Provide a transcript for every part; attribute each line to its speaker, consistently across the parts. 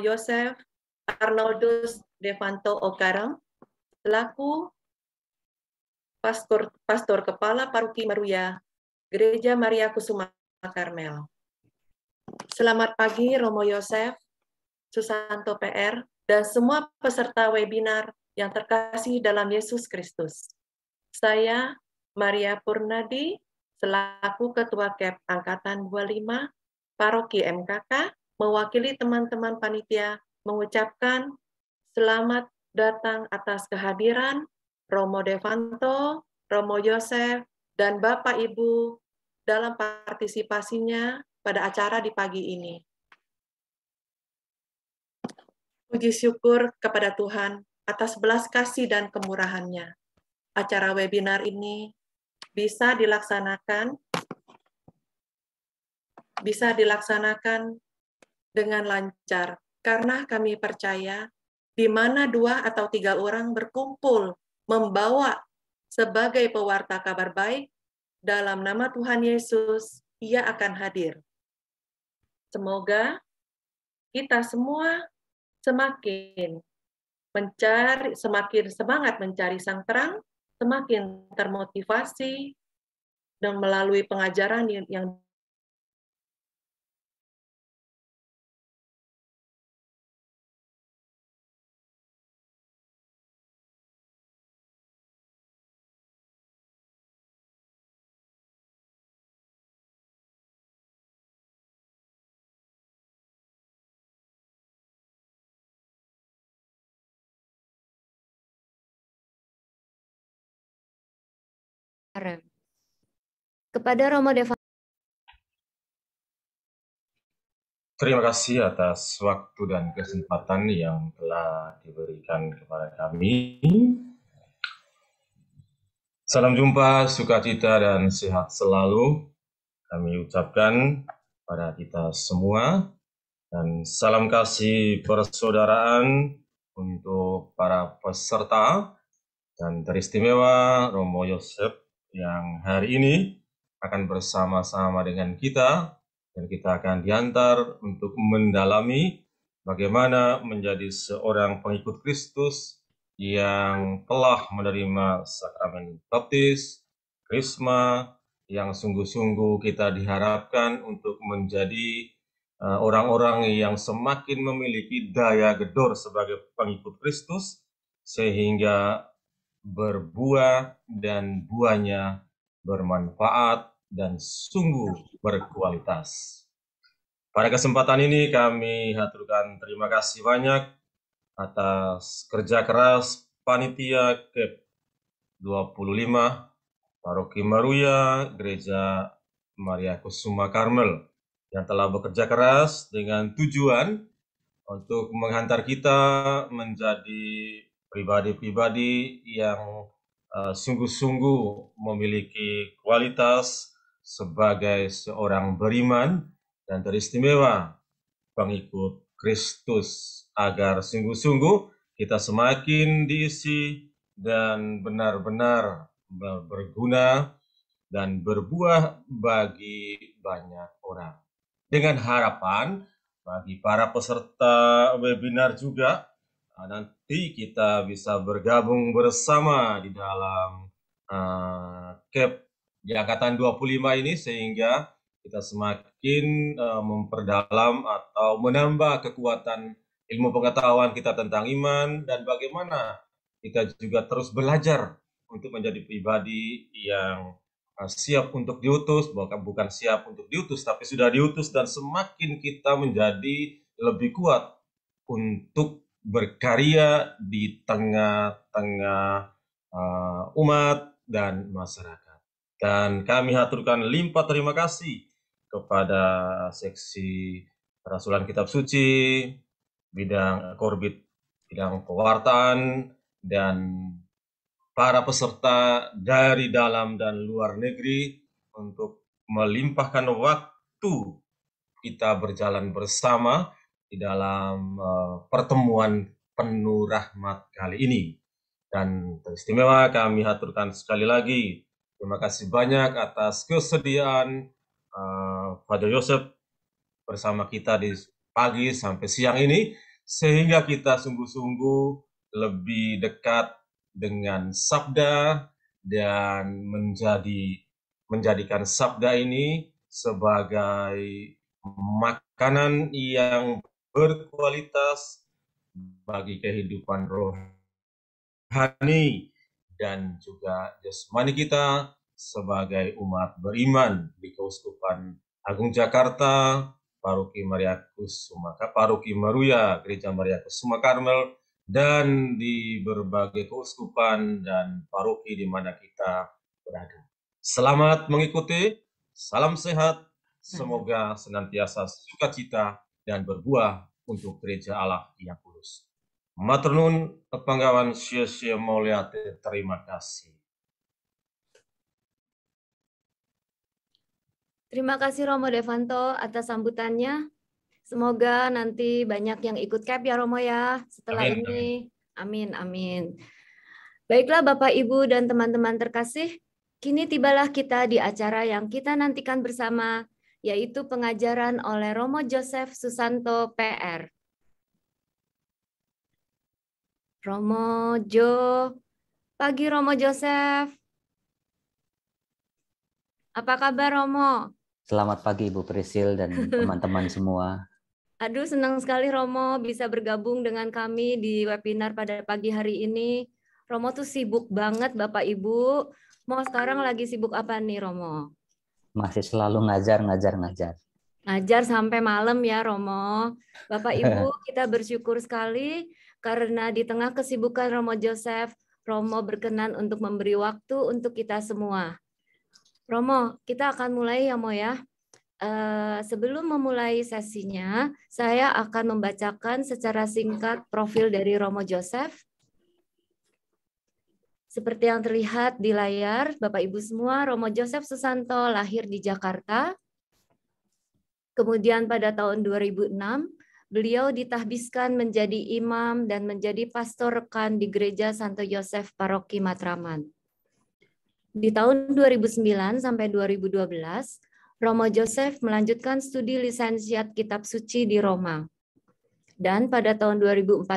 Speaker 1: Yosef Arnoldus Devanto Okarem selaku Pastor Kepala Paroki Meruya Gereja Maria Kusuma Karmel. Selamat pagi Romo Yosef, Susanto PR, dan semua peserta webinar yang terkasih dalam Yesus Kristus. Saya Maria Purnadi, selaku Ketua KEP Angkatan 25, Paroki MKK, mewakili teman-teman panitia mengucapkan selamat datang atas kehadiran Romo Devanto, Romo Yosef, dan Bapak Ibu dalam partisipasinya pada acara di pagi ini. Puji syukur kepada Tuhan atas belas kasih dan kemurahan-Nya. Acara webinar ini bisa dilaksanakan dengan lancar karena kami percaya di mana 2 atau 3 orang berkumpul membawa sebagai pewarta kabar baik dalam nama Tuhan Yesus, Ia akan hadir. Semoga kita semua semakin semangat mencari sang terang, semakin termotivasi dan melalui pengajaran yang
Speaker 2: kepada Romo Devanto.
Speaker 3: Terima kasih atas waktu dan kesempatan yang telah diberikan kepada kami. Salam jumpa, sukacita dan sehat selalu kami ucapkan pada kita semua. Dan salam kasih persaudaraan untuk para peserta dan teristimewa Romo Yosef yang hari ini akan bersama-sama dengan kita, dan kita akan diantar untuk mendalami bagaimana menjadi seorang pengikut Kristus yang telah menerima sakramen baptis, krisma, yang sungguh-sungguh kita diharapkan untuk menjadi orang-orang yang semakin memiliki daya gedor sebagai pengikut Kristus, sehingga berbuah dan buahnya bermanfaat dan sungguh berkualitas. Pada kesempatan ini kami haturkan terima kasih banyak atas kerja keras panitia KEP 25 Paroki Meruya Gereja Maria Kusuma Karmel yang telah bekerja keras dengan tujuan untuk menghantar kita menjadi pribadi-pribadi yang sungguh-sungguh memiliki kualitas sebagai seorang beriman dan teristimewa pengikut Kristus, agar sungguh-sungguh kita semakin diisi dan benar-benar berguna dan berbuah bagi banyak orang. Dengan harapan bagi para peserta webinar juga, nanti kita bisa bergabung bersama di dalam KEP di Angkatan 25 ini, sehingga kita semakin memperdalam atau menambah kekuatan ilmu pengetahuan kita tentang iman, dan bagaimana kita juga terus belajar untuk menjadi pribadi yang siap untuk diutus, bukan siap untuk diutus, tapi sudah diutus, dan semakin kita menjadi lebih kuat untuk berkarya di tengah-tengah umat dan masyarakat. Dan kami haturkan limpah terima kasih kepada seksi Rasulan Kitab Suci, bidang Korbit, bidang pewartaan, dan para peserta dari dalam dan luar negeri untuk melimpahkan waktu kita berjalan bersama di dalam pertemuan penuh rahmat kali ini. Dan teristimewa kami haturkan sekali lagi terima kasih banyak atas kesediaan Father Yosef bersama kita di pagi sampai siang ini, sehingga kita sungguh-sungguh lebih dekat dengan sabda dan menjadikan sabda ini sebagai makanan yang berkualitas bagi kehidupan rohani dan juga jasmani kita sebagai umat beriman di Keuskupan Agung Jakarta, Paroki Maria Kusuma, Paroki Maruya, Gereja Maria Kusuma Karmel, dan di berbagai keuskupan dan paroki di mana kita berada. Selamat mengikuti, salam sehat, semoga senantiasa sukacita dan berbuah untuk Gereja Allah yang kudus. Matur nuwun Panggawan Sia Mulyate, terima kasih.
Speaker 2: Terima kasih Romo Devanto atas sambutannya. Semoga nanti banyak yang ikut CAP ya Romo ya setelah
Speaker 3: Amin,
Speaker 2: ini. Amin, amin. Baiklah Bapak, Ibu, dan teman-teman terkasih, kini tibalah kita di acara yang kita nantikan bersama, yaitu pengajaran oleh Romo Joseph Susanto PR. Romo Jo, pagi Romo Joseph. Apa kabar Romo?
Speaker 4: Selamat pagi Ibu Prisil dan teman-teman semua.
Speaker 2: Aduh, senang sekali Romo bisa bergabung dengan kami di webinar pada pagi hari ini. Romo tuh sibuk banget Bapak Ibu. Mau sekarang lagi sibuk apa nih Romo?
Speaker 4: Masih selalu ngajar.
Speaker 2: Ngajar sampai malam ya Romo. Bapak Ibu, kita bersyukur sekali karena di tengah kesibukan Romo Joseph, Romo berkenan untuk memberi waktu untuk kita semua. Romo, kita akan mulai ya Mo ya. Sebelum memulai sesinya, saya akan membacakan secara singkat profil dari Romo Joseph. Seperti yang terlihat di layar, Bapak Ibu semua, Romo Joseph Susanto lahir di Jakarta. Kemudian pada tahun 2006, beliau ditahbiskan menjadi imam dan menjadi pastor rekan di Gereja Santo Yosef Paroki Matraman. Di tahun 2009 sampai 2012, Romo Joseph melanjutkan studi lisensiat Kitab Suci di Roma. Dan pada tahun 2014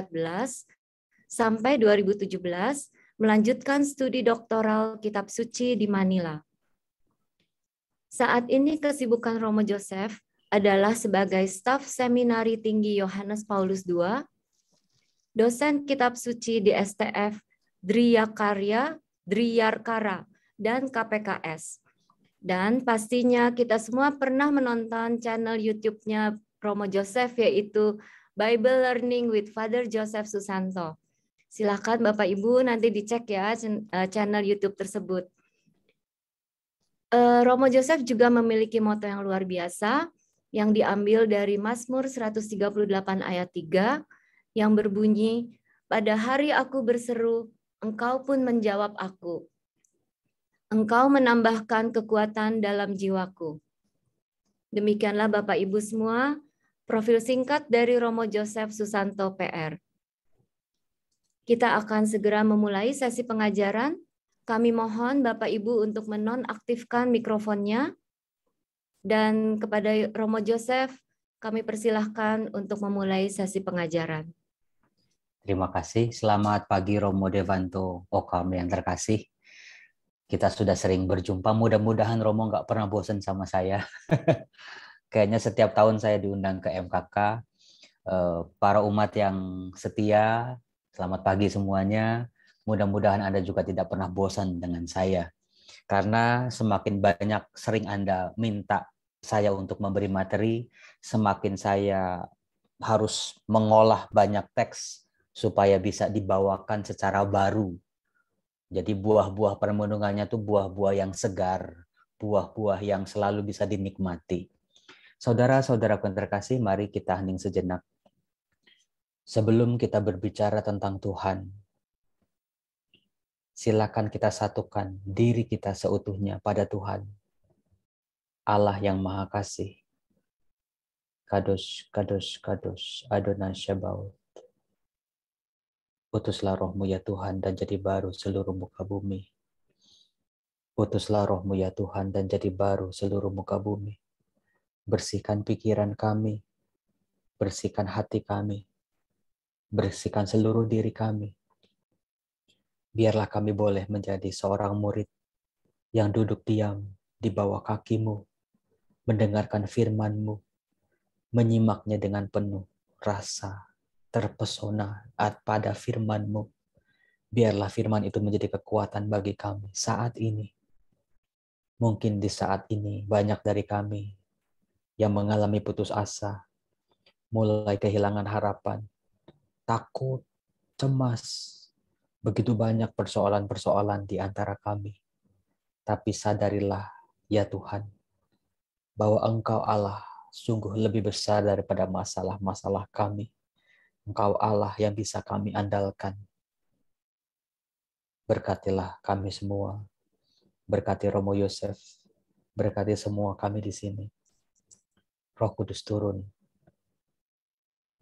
Speaker 2: sampai 2017 melanjutkan studi doktoral Kitab Suci di Manila. Saat ini kesibukan Romo Joseph adalah sebagai staf Seminari Tinggi Yohanes Paulus II, dosen Kitab Suci di STF Driyarkara, dan KPKS. Dan pastinya kita semua pernah menonton channel YouTube-nya Romo Joseph, yaitu Bible Learning with Father Joseph Susanto. Silakan Bapak Ibu nanti dicek ya channel YouTube tersebut. Romo Joseph juga memiliki moto yang luar biasa yang diambil dari Mazmur 138 ayat 3 yang berbunyi, "Pada hari aku berseru, Engkau pun menjawab aku. Engkau menambahkan kekuatan dalam jiwaku." Demikianlah Bapak Ibu semua, profil singkat dari Romo Joseph Susanto PR. Kita akan segera memulai sesi pengajaran. Kami mohon Bapak Ibu untuk menonaktifkan mikrofonnya. Dan kepada Romo Joseph, kami persilahkan untuk memulai sesi pengajaran.
Speaker 4: Terima kasih. Selamat pagi Romo Devanto Okam yang terkasih. Kita sudah sering berjumpa, mudah-mudahan Romo nggak pernah bosan sama saya. Kayaknya setiap tahun saya diundang ke MKK. Para umat yang setia, selamat pagi semuanya. Mudah-mudahan Anda juga tidak pernah bosan dengan saya. Karena semakin banyak sering Anda minta saya untuk memberi materi, semakin saya harus mengolah banyak teks supaya bisa dibawakan secara baru. Jadi buah-buah permenungannya itu buah-buah yang segar, buah-buah yang selalu bisa dinikmati. Saudara-saudaraku yang terkasih, mari kita hening sejenak. Sebelum kita berbicara tentang Tuhan, silakan kita satukan diri kita seutuhnya pada Tuhan. Allah yang Maha Kasih. Kadosh, Kadosh, Kadosh, Adonai Shebaot. Utuslah rohmu ya Tuhan dan jadi baru seluruh muka bumi. Utuslah rohmu ya Tuhan dan jadi baru seluruh muka bumi. Bersihkan pikiran kami. bersihkan hati kami, bersihkan seluruh diri kami. Biarlah kami boleh menjadi seorang murid yang duduk diam di bawah kaki-Mu, mendengarkan firman-Mu, menyimaknya dengan penuh rasa, terpesona pada firman-Mu. Biarlah firman itu menjadi kekuatan bagi kami saat ini. Mungkin di saat ini banyak dari kami yang mengalami putus asa, mulai kehilangan harapan, takut, cemas. Begitu banyak persoalan-persoalan di antara kami. Tapi sadarilah, ya Tuhan, bahwa Engkau Allah sungguh lebih besar daripada masalah-masalah kami. Engkau Allah yang bisa kami andalkan. Berkatilah kami semua. Berkati Romo Yosef. Berkati semua kami di sini. Roh Kudus turun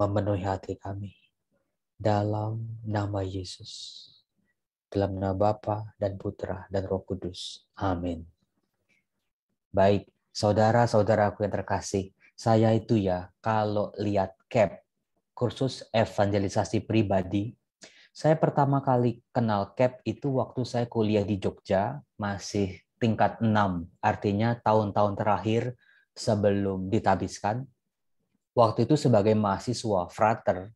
Speaker 4: memenuhi hati kami. Dalam nama Yesus. Dalam nama Bapa dan Putra dan Roh Kudus. Amin. Baik, saudara-saudaraku yang terkasih, saya itu ya kalau lihat CAP, kursus evangelisasi pribadi, saya pertama kali kenal CAP itu waktu saya kuliah di Jogja, masih tingkat 6, artinya tahun-tahun terakhir sebelum ditabiskan. Waktu itu sebagai mahasiswa frater,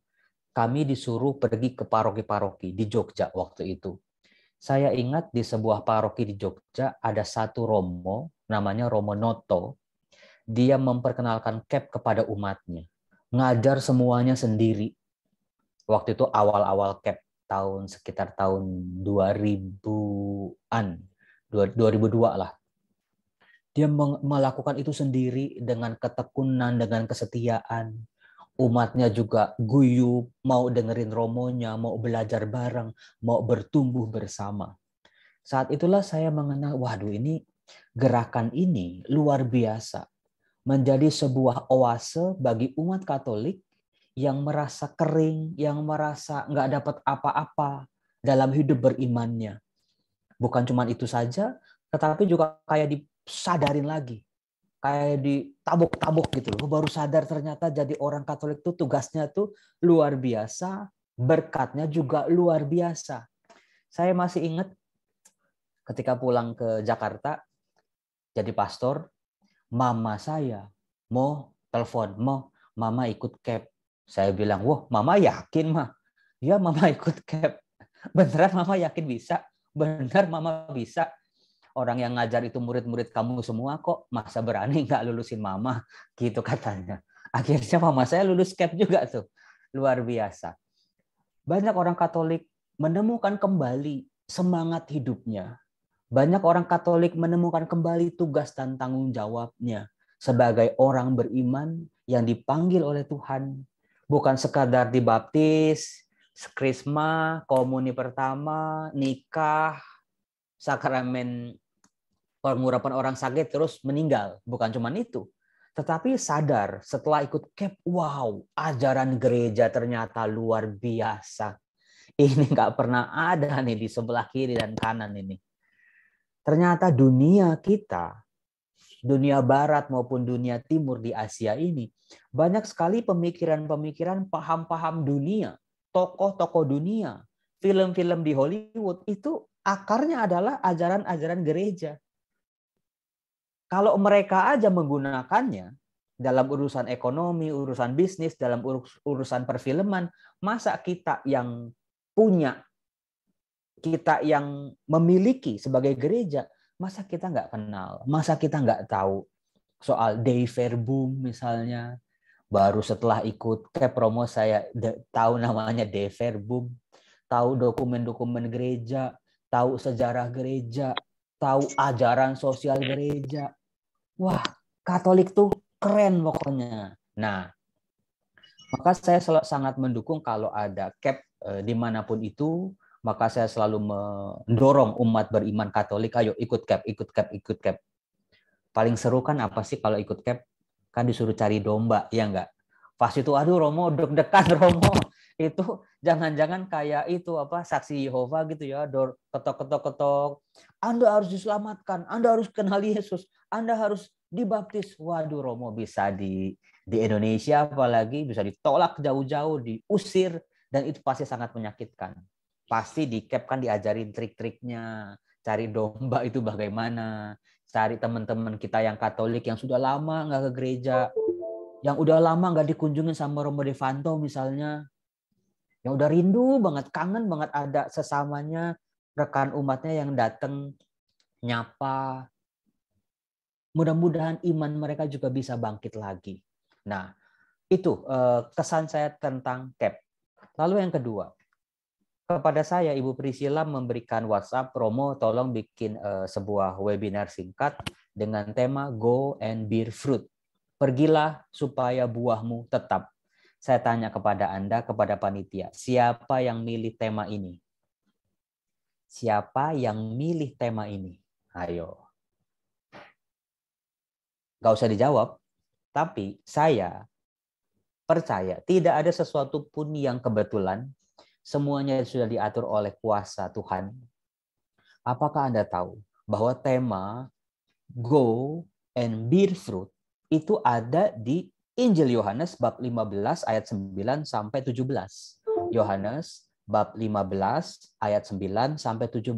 Speaker 4: kami disuruh pergi ke paroki-paroki di Jogja waktu itu. Saya ingat di sebuah paroki di Jogja ada satu romo, namanya Romo Noto. Dia memperkenalkan CAP kepada umatnya. Ngajar semuanya sendiri. Waktu itu awal-awal CAP, sekitar tahun 2000-an, 2002 lah. Dia melakukan itu sendiri dengan ketekunan, dengan kesetiaan. Umatnya juga guyup, mau dengerin romonya, mau belajar bareng, mau bertumbuh bersama. Saat itulah saya mengenal, waduh ini gerakan ini luar biasa. Menjadi sebuah oase bagi umat Katolik yang merasa kering, yang merasa nggak dapat apa-apa dalam hidup berimannya. Bukan cuma itu saja, tetapi juga kayak disadarin lagi. Kayak ditabuk-tabuk gitu loh. Baru sadar ternyata jadi orang Katolik tuh tugasnya tuh luar biasa, berkatnya juga luar biasa. Saya masih ingat ketika pulang ke Jakarta jadi pastor, mama saya mau telepon, mama ikut CAP. Saya bilang, wah mama yakin mah? Ya mama ikut CAP. Beneran mama yakin bisa? Bener mama bisa. Orang yang ngajar itu murid-murid kamu semua kok, masa berani nggak lulusin mama, gitu katanya. Akhirnya mama saya lulus CAP juga tuh, luar biasa. Banyak orang Katolik menemukan kembali semangat hidupnya. Banyak orang Katolik menemukan kembali tugas dan tanggung jawabnya sebagai orang beriman yang dipanggil oleh Tuhan. Bukan sekadar dibaptis, krisma, komuni pertama, nikah, sakramen pengurapan orang sakit terus meninggal. Bukan cuma itu. Tetapi sadar setelah ikut CAP, wow, ajaran gereja ternyata luar biasa. Ini nggak pernah ada nih di sebelah kiri dan kanan ini. Ternyata dunia kita, dunia barat maupun dunia timur di Asia ini, banyak sekali pemikiran-pemikiran, paham-paham dunia, tokoh-tokoh dunia, film-film di Hollywood, itu akarnya adalah ajaran-ajaran gereja. Kalau mereka aja menggunakannya dalam urusan ekonomi, urusan bisnis, dalam urusan perfilman, masa kita yang punya, kita yang memiliki sebagai gereja, masa kita nggak kenal, masa kita nggak tahu soal Day Fair Boom misalnya. Baru setelah ikut CAP Romo saya tahu namanya Day Fair Boom, tahu dokumen-dokumen gereja, tahu sejarah gereja, tahu ajaran sosial gereja. Wah, Katolik tuh keren pokoknya. Nah, maka saya sangat mendukung kalau ada CAP dimanapun itu, maka saya selalu mendorong umat beriman Katolik, ayo ikut CAP, ikut CAP, ikut CAP. Paling seru kan apa sih kalau ikut CAP? Kan disuruh cari domba, ya enggak? Pas itu, aduh Romo, deg-degan Romo. Itu jangan-jangan kayak itu apa saksi Yehova gitu ya, ketok-ketok-ketok. Anda harus diselamatkan, Anda harus kenal Yesus, Anda harus dibaptis. Waduh Romo bisa Di Indonesia apalagi bisa ditolak jauh-jauh, diusir, dan itu pasti sangat menyakitkan. Pasti di CAP kan diajarin trik-triknya, cari domba itu bagaimana, cari teman-teman kita yang Katolik yang sudah lama nggak ke gereja, yang udah lama nggak dikunjungin sama Romo Devanto misalnya, yang udah rindu banget, kangen banget ada sesamanya, rekan umatnya yang datang nyapa. Mudah-mudahan iman mereka juga bisa bangkit lagi. Nah, itu kesan saya tentang CAP. Lalu yang kedua, kepada saya Ibu Priscilla memberikan WhatsApp, Romo tolong bikin sebuah webinar singkat dengan tema Go and Bear Fruit. Pergilah supaya buahmu tetap. Saya tanya kepada Anda, kepada panitia, siapa yang milih tema ini? Siapa yang milih tema ini? Ayo. Gak usah dijawab, tapi saya percaya tidak ada sesuatu pun yang kebetulan, semuanya sudah diatur oleh kuasa Tuhan. Apakah Anda tahu bahwa tema Go and Bear Fruit itu ada di Injil Yohanes bab 15 ayat 9 sampai 17. Yohanes bab 15 ayat 9 sampai 17.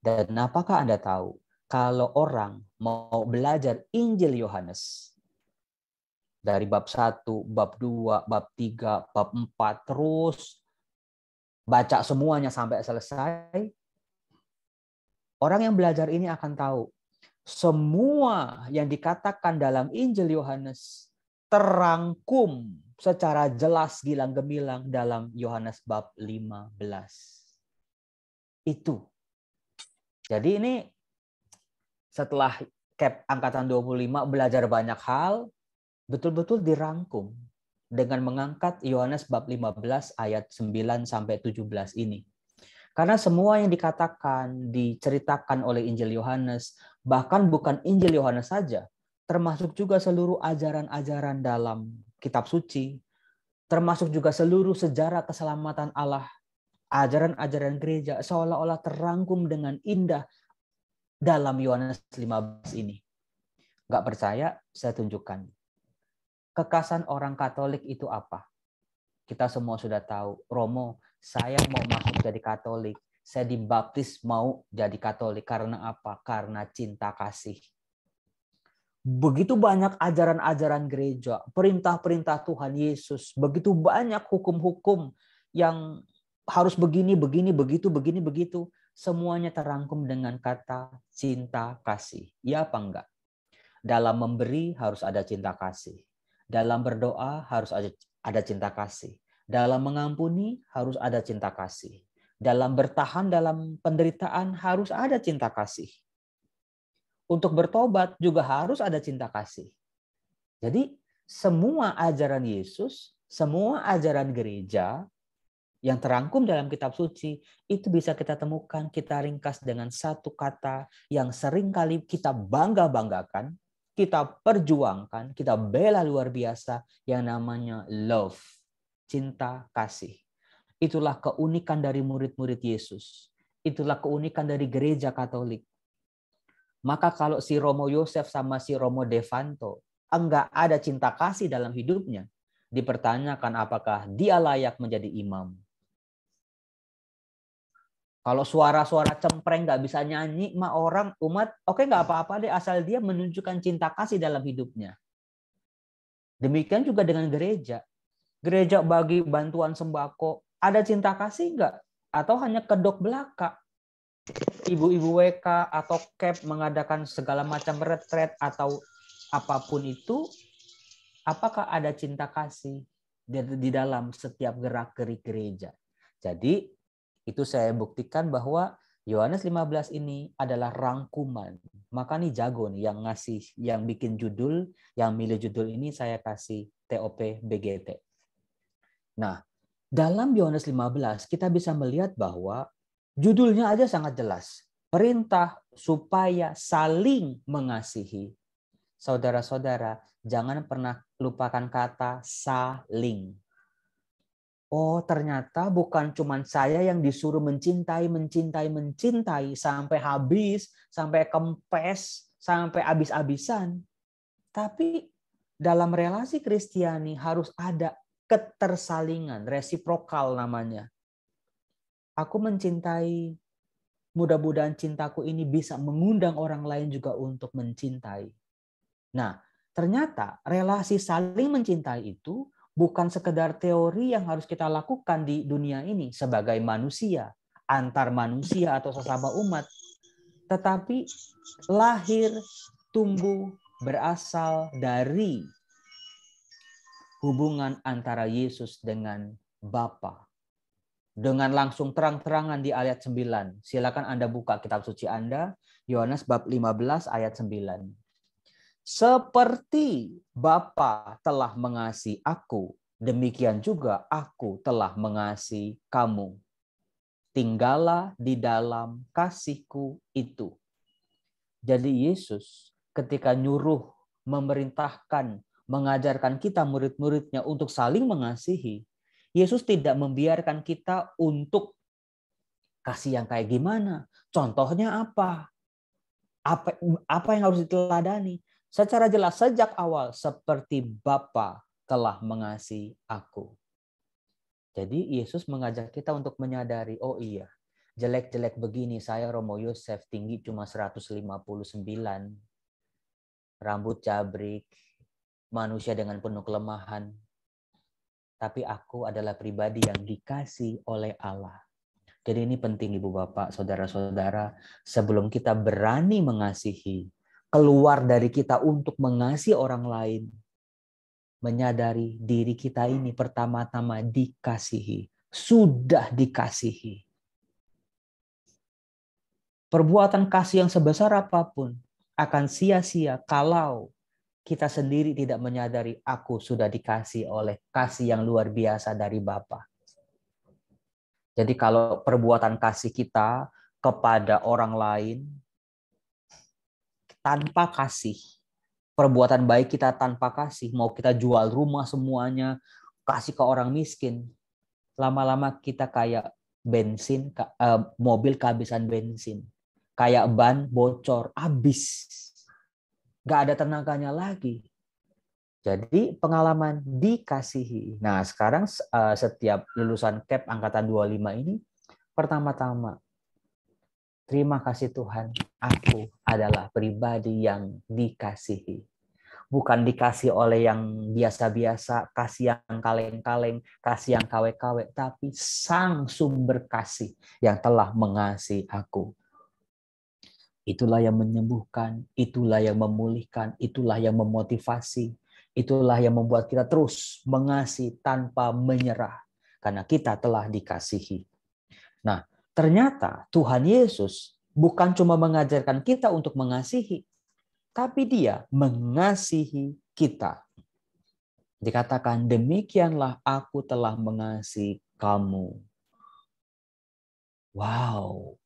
Speaker 4: Dan apakah Anda tahu kalau orang mau belajar Injil Yohanes dari bab 1, bab 2, bab 3, bab 4 terus baca semuanya sampai selesai, orang yang belajar ini akan tahu semua yang dikatakan dalam Injil Yohanes terangkum secara jelas gilang-gemilang dalam Yohanes bab 15. Itu. Jadi ini setelah CAP angkatan 25 belajar banyak hal, betul-betul dirangkum dengan mengangkat Yohanes bab 15 ayat 9 sampai 17 ini. Karena semua yang dikatakan, diceritakan oleh Injil Yohanes, bahkan bukan Injil Yohanes saja, termasuk juga seluruh ajaran-ajaran dalam kitab suci, termasuk juga seluruh sejarah keselamatan Allah, ajaran-ajaran gereja, seolah-olah terangkum dengan indah dalam Yohanes 15 ini. Nggak percaya, saya tunjukkan. Kekasan orang Katolik itu apa? Kita semua sudah tahu, Romo, saya mau masuk jadi Katolik. Saya dibaptis mau jadi Katolik. Karena apa? Karena cinta kasih. Begitu banyak ajaran-ajaran gereja, perintah-perintah Tuhan Yesus, begitu banyak hukum-hukum yang harus begini, begitu. Semuanya terangkum dengan kata cinta kasih. Ya apa enggak? Dalam memberi harus ada cinta kasih. Dalam berdoa harus ada cinta kasih. Dalam mengampuni harus ada cinta kasih. Dalam bertahan dalam penderitaan harus ada cinta kasih. Untuk bertobat juga harus ada cinta kasih. Jadi semua ajaran Yesus, semua ajaran gereja yang terangkum dalam kitab suci itu bisa kita temukan, kita ringkas dengan satu kata yang seringkali kita bangga-banggakan, kita perjuangkan, kita bela luar biasa yang namanya love. Cinta kasih. Itulah keunikan dari murid-murid Yesus. Itulah keunikan dari gereja Katolik. Maka kalau si Romo Yosef sama si Romo Devanto enggak ada cinta kasih dalam hidupnya, dipertanyakan apakah dia layak menjadi imam. Kalau suara-suara cempreng nggak bisa nyanyi, mah orang umat, oke nggak apa-apa deh, asal dia menunjukkan cinta kasih dalam hidupnya. Demikian juga dengan gereja. Gereja bagi bantuan sembako, ada cinta kasih nggak? Atau hanya kedok belaka? Ibu-ibu WK atau CAP mengadakan segala macam retret atau apapun itu, apakah ada cinta kasih di dalam setiap gerak-gerik gereja? Jadi, itu saya buktikan bahwa Yohanes 15 ini adalah rangkuman. Maka nih jago nih yang ngasih, yang bikin judul, yang milih judul ini saya kasih TOP BGT. Nah, dalam Yohanes 15 kita bisa melihat bahwa judulnya aja sangat jelas. Perintah supaya saling mengasihi. Saudara-saudara, jangan pernah lupakan kata saling. Oh, ternyata bukan cuma saya yang disuruh mencintai sampai habis, sampai kempes, sampai habis-habisan. Tapi dalam relasi Kristiani harus ada ketersalingan, resiprokal namanya. Aku mencintai, mudah-mudahan cintaku ini bisa mengundang orang lain juga untuk mencintai. Nah, ternyata relasi saling mencintai itu bukan sekedar teori yang harus kita lakukan di dunia ini sebagai manusia, antar manusia atau sesama umat, tetapi lahir, tumbuh, berasal dari hubungan antara Yesus dengan Bapa. Dengan langsung terang-terangan di ayat 9. Silakan Anda buka kitab suci Anda, Yohanes bab 15 ayat 9. Seperti Bapa telah mengasihi aku, demikian juga aku telah mengasihi kamu. Tinggallah di dalam kasihku itu. Jadi Yesus ketika nyuruh, memerintahkan, mengajarkan kita murid-muridnya untuk saling mengasihi, Yesus tidak membiarkan kita untuk kasih yang kayak gimana. Contohnya apa? Apa yang harus diteladani? Secara jelas sejak awal, seperti Bapa telah mengasihi aku. Jadi Yesus mengajak kita untuk menyadari, oh iya, jelek-jelek begini, saya Romo Yosef, tinggi cuma 159, rambut cabrik, manusia dengan penuh kelemahan. Tapi aku adalah pribadi yang dikasih oleh Allah. Jadi ini penting Ibu Bapak, Saudara-saudara, sebelum kita berani mengasihi, keluar dari kita untuk mengasihi orang lain, menyadari diri kita ini pertama-tama dikasihi, sudah dikasihi. Perbuatan kasih yang sebesar apapun akan sia-sia kalau kita sendiri tidak menyadari aku sudah dikasih oleh kasih yang luar biasa dari Bapa. Jadi kalau perbuatan kasih kita kepada orang lain tanpa kasih, perbuatan baik kita tanpa kasih, mau kita jual rumah semuanya, kasih ke orang miskin, lama-lama kita kayak bensin, mobil kehabisan bensin. Kayak ban bocor, habis. Gak ada tenaganya lagi. Jadi pengalaman dikasihi. Nah sekarang setiap lulusan KEP Angkatan 25 ini, pertama-tama, terima kasih Tuhan, aku adalah pribadi yang dikasihi. Bukan dikasih oleh yang biasa-biasa, kasih yang kaleng-kaleng, kasih yang kawe-kawe, tapi Sang Sumber kasih yang telah mengasihi aku. Itulah yang menyembuhkan, itulah yang memulihkan, itulah yang memotivasi, itulah yang membuat kita terus mengasihi tanpa menyerah, karena kita telah dikasihi. Nah, ternyata Tuhan Yesus bukan cuma mengajarkan kita untuk mengasihi, tapi Dia mengasihi kita. Dikatakan, demikianlah aku telah mengasihi kamu. Wow,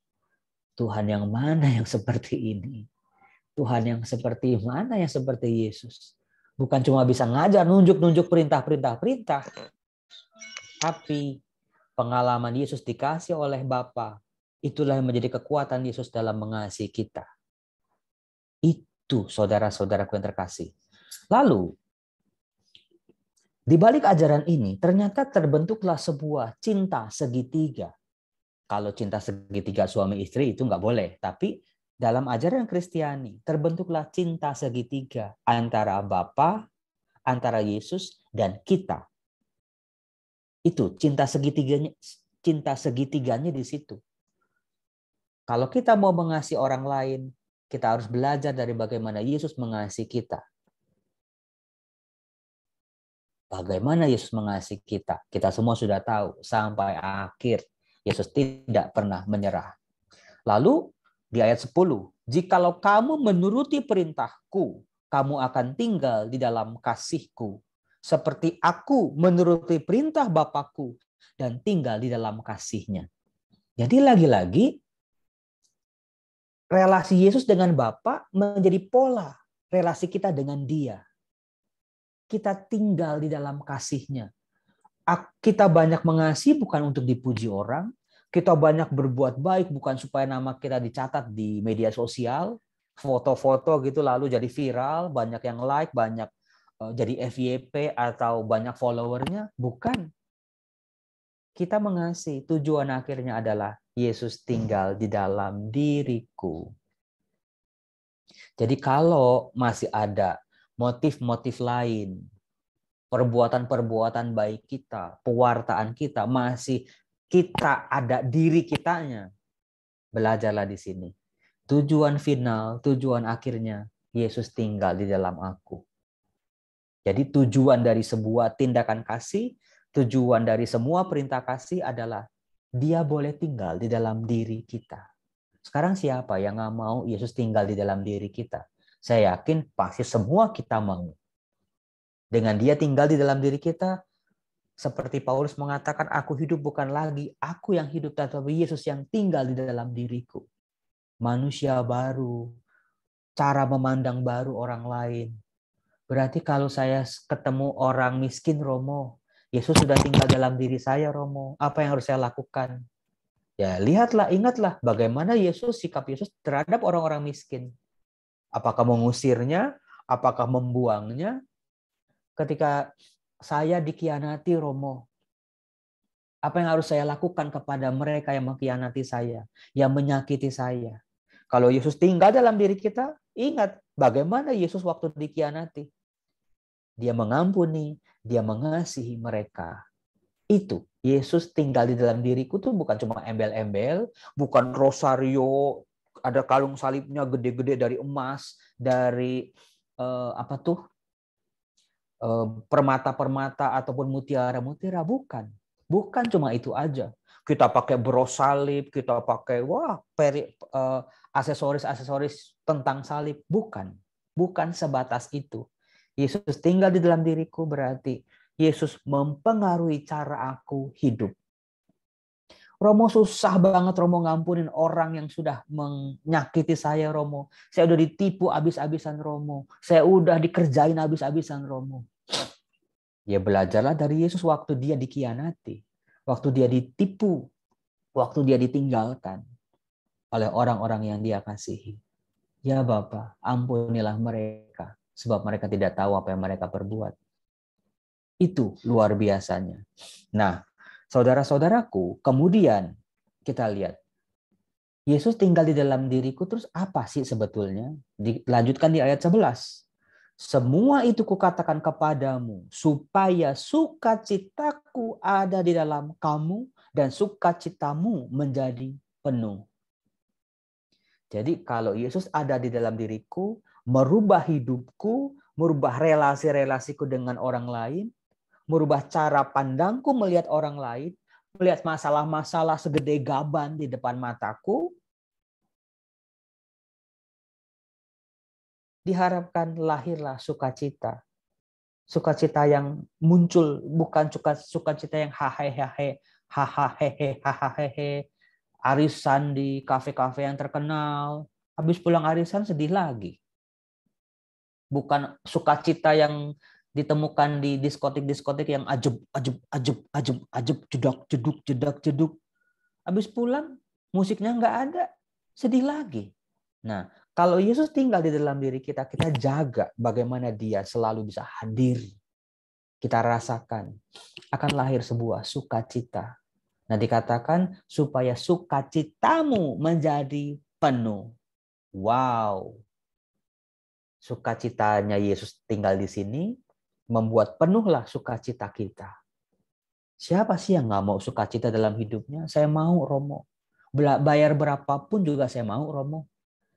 Speaker 4: Tuhan yang mana yang seperti ini? Tuhan yang seperti mana yang seperti Yesus? Bukan cuma bisa ngajar, nunjuk-nunjuk perintah-perintah, tapi pengalaman Yesus dikasih oleh Bapa, itulah yang menjadi kekuatan Yesus dalam mengasihi kita. Itu saudara-saudaraku yang terkasih. Lalu, di balik ajaran ini, ternyata terbentuklah sebuah cinta segitiga. Kalau cinta segitiga suami istri itu nggak boleh. Tapi dalam ajaran Kristiani, terbentuklah cinta segitiga antara Bapa, antara Yesus, dan kita. Itu cinta segitiganya di situ. Kalau kita mau mengasihi orang lain, kita harus belajar dari bagaimana Yesus mengasihi kita. Bagaimana Yesus mengasihi kita? Kita semua sudah tahu sampai akhir. Yesus tidak pernah menyerah. Lalu di ayat 10, jikalau kamu menuruti perintahku, kamu akan tinggal di dalam kasihku. Seperti aku menuruti perintah Bapakku dan tinggal di dalam kasihnya. Jadi lagi-lagi, relasi Yesus dengan Bapa menjadi pola relasi kita dengan Dia. Kita tinggal di dalam kasihnya. Kita banyak mengasihi bukan untuk dipuji orang. Kita banyak berbuat baik bukan supaya nama kita dicatat di media sosial. Foto-foto gitu lalu jadi viral. Banyak yang like, banyak jadi FYP atau banyak followernya, bukan. Kita mengasihi, tujuan akhirnya adalah Yesus tinggal di dalam diriku. Jadi kalau masih ada motif-motif lain, perbuatan-perbuatan baik kita, pewartaan kita, masih kita ada diri kitanya, belajarlah di sini. Tujuan final, tujuan akhirnya, Yesus tinggal di dalam aku. Jadi tujuan dari sebuah tindakan kasih, tujuan dari semua perintah kasih adalah dia boleh tinggal di dalam diri kita. Sekarang siapa yang nggak mau Yesus tinggal di dalam diri kita? Saya yakin pasti semua kita mau. Dengan dia tinggal di dalam diri kita, seperti Paulus mengatakan, aku hidup bukan lagi aku yang hidup, tetapi Yesus yang tinggal di dalam diriku. Manusia baru, cara memandang baru orang lain. Berarti kalau saya ketemu orang miskin, Romo, Yesus sudah tinggal dalam diri saya, Romo. Apa yang harus saya lakukan? Ya, lihatlah, ingatlah bagaimana sikap Yesus terhadap orang-orang miskin. Apakah mengusirnya? Apakah membuangnya? Ketika saya dikhianati, Romo, apa yang harus saya lakukan kepada mereka yang mengkhianati saya, yang menyakiti saya? Kalau Yesus tinggal dalam diri kita, ingat bagaimana Yesus waktu dikhianati. Dia mengampuni, dia mengasihi mereka. Itu, Yesus tinggal di dalam diriku tuh bukan cuma embel-embel, bukan rosario, ada kalung salibnya gede-gede dari emas, dari permata-permata ataupun mutiara-mutiara, bukan. Bukan cuma itu aja. Kita pakai bros salib, kita pakai aksesoris-aksesoris tentang salib, bukan. Bukan sebatas itu. Yesus tinggal di dalam diriku berarti Yesus mempengaruhi cara aku hidup. Romo susah banget Romo ngampunin orang yang sudah menyakiti saya, Romo. Saya udah ditipu habis-habisan, Romo. Saya udah dikerjain habis-habisan, Romo. Ya belajarlah dari Yesus waktu dia dikhianati, waktu dia ditipu, waktu dia ditinggalkan oleh orang-orang yang dia kasihi. Ya Bapa, ampunilah mereka, sebab mereka tidak tahu apa yang mereka perbuat. Itu luar biasanya. Nah, saudara-saudaraku, kemudian kita lihat, Yesus tinggal di dalam diriku, terus apa sih sebetulnya? Dilanjutkan di ayat 11. Semua itu kukatakan kepadamu, supaya sukacitaku ada di dalam kamu, dan sukacitamu menjadi penuh. Jadi kalau Yesus ada di dalam diriku, merubah hidupku, merubah relasi-relasiku dengan orang lain, merubah cara pandangku melihat orang lain, melihat masalah-masalah segede gaban di depan mataku, diharapkan lahirlah sukacita. Sukacita yang muncul, bukan sukacita yang hahehe, arisan di kafe-kafe yang terkenal. Habis pulang arisan sedih lagi. Bukan sukacita yang ditemukan di diskotik-diskotik yang ajub, jeduk. Habis pulang musiknya nggak ada, sedih lagi. Nah, kalau Yesus tinggal di dalam diri kita, kita jaga bagaimana dia selalu bisa hadir. Kita rasakan akan lahir sebuah sukacita. Nah, dikatakan supaya sukacitamu menjadi penuh. Wow. Sukacitanya Yesus tinggal di sini, membuat penuhlah sukacita kita. Siapa sih yang nggak mau sukacita dalam hidupnya? Saya mau, Romo. Bayar berapapun juga saya mau, Romo.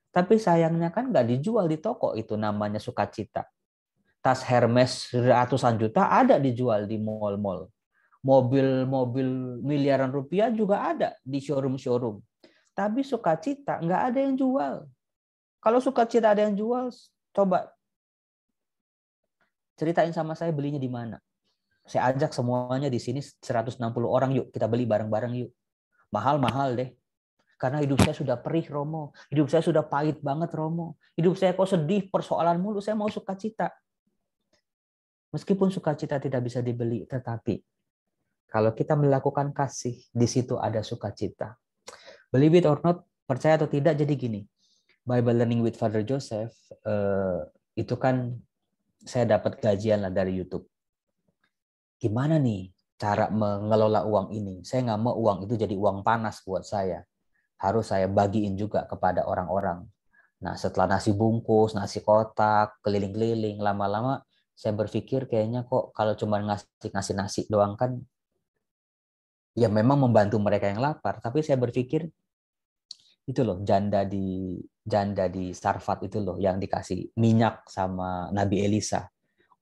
Speaker 4: Tapi sayangnya kan nggak dijual di toko itu namanya sukacita. Tas Hermes ratusan juta ada dijual di mall-mall. Mobil-mobil miliaran rupiah juga ada di showroom-showroom. Tapi sukacita nggak ada yang jual. Kalau sukacita ada yang jual, coba ceritain sama saya belinya di mana. Saya ajak semuanya di sini 160 orang, yuk kita beli bareng-bareng yuk. Mahal-mahal deh. Karena hidup saya sudah perih, Romo. Hidup saya sudah pahit banget, Romo. Hidup saya kok sedih, persoalan mulu, saya mau sukacita. Meskipun sukacita tidak bisa dibeli, tetapi kalau kita melakukan kasih, di situ ada sukacita. Believe it or not, percaya atau tidak, jadi gini. Bible Learning with Father Joseph, itu kan saya dapat gajian lah dari YouTube. Gimana nih cara mengelola uang ini? Saya nggak mau uang itu jadi uang panas buat saya. Harus saya bagiin juga kepada orang-orang. Nah, setelah nasi bungkus, nasi kotak, keliling-keliling, lama-lama saya berpikir kayaknya kok kalau cuma ngasih nasi doang kan, ya memang membantu mereka yang lapar. Tapi saya berpikir itu loh janda di Sarfat itu loh yang dikasih minyak sama Nabi Elisa.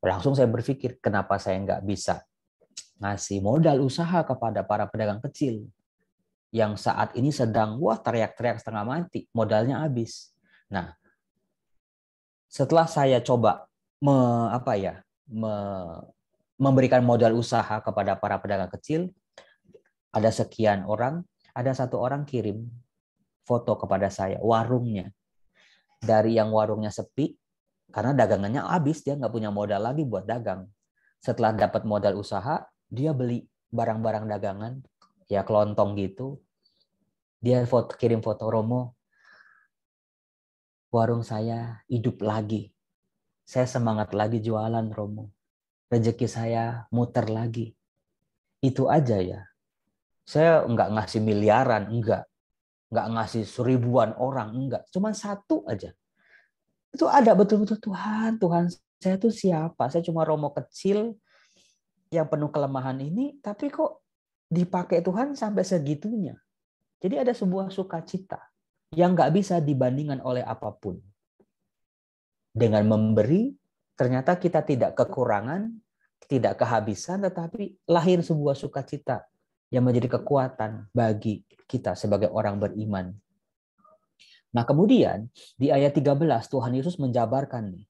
Speaker 4: Langsung saya berpikir kenapa saya nggak bisa ngasih modal usaha kepada para pedagang kecil yang saat ini sedang teriak-teriak setengah mati, modalnya habis. Nah, setelah saya coba memberikan modal usaha kepada para pedagang kecil, ada sekian orang, ada satu orang kirim foto kepada saya warungnya. Dari yang warungnya sepi, karena dagangannya habis, dia nggak punya modal lagi buat dagang. Setelah dapat modal usaha, dia beli barang-barang dagangan, ya kelontong gitu. Dia kirim foto, Romo, warung saya hidup lagi. Saya semangat lagi jualan, Romo. Rezeki saya muter lagi. Itu aja ya. Saya nggak ngasih miliaran, enggak. Nggak ngasih seribuan orang, enggak. Cuma satu aja. Itu ada betul-betul Tuhan saya tuh siapa? Saya cuma Romo kecil yang penuh kelemahan ini, tapi kok dipakai Tuhan sampai segitunya. Jadi ada sebuah sukacita yang nggak bisa dibandingkan oleh apapun. Dengan memberi, ternyata kita tidak kekurangan, tidak kehabisan, tetapi lahir sebuah sukacita yang menjadi kekuatan bagi kita sebagai orang beriman. Nah, kemudian di ayat 13 Tuhan Yesus menjabarkan nih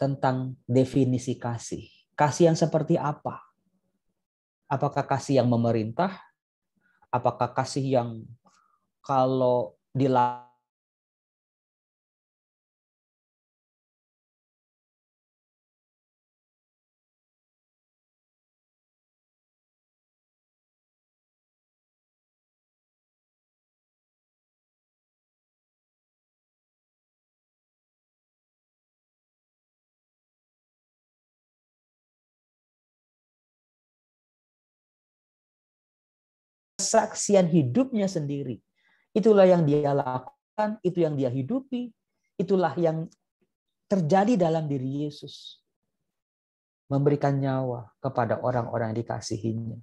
Speaker 4: tentang definisi kasih. Kasih yang seperti apa? Apakah kasih yang memerintah? Apakah kasih yang kalau dilakukan kesaksian hidupnya sendiri? Itulah yang dia lakukan, itu yang dia hidupi, itulah yang terjadi dalam diri Yesus. Memberikan nyawa kepada orang-orang yang dikasihinya.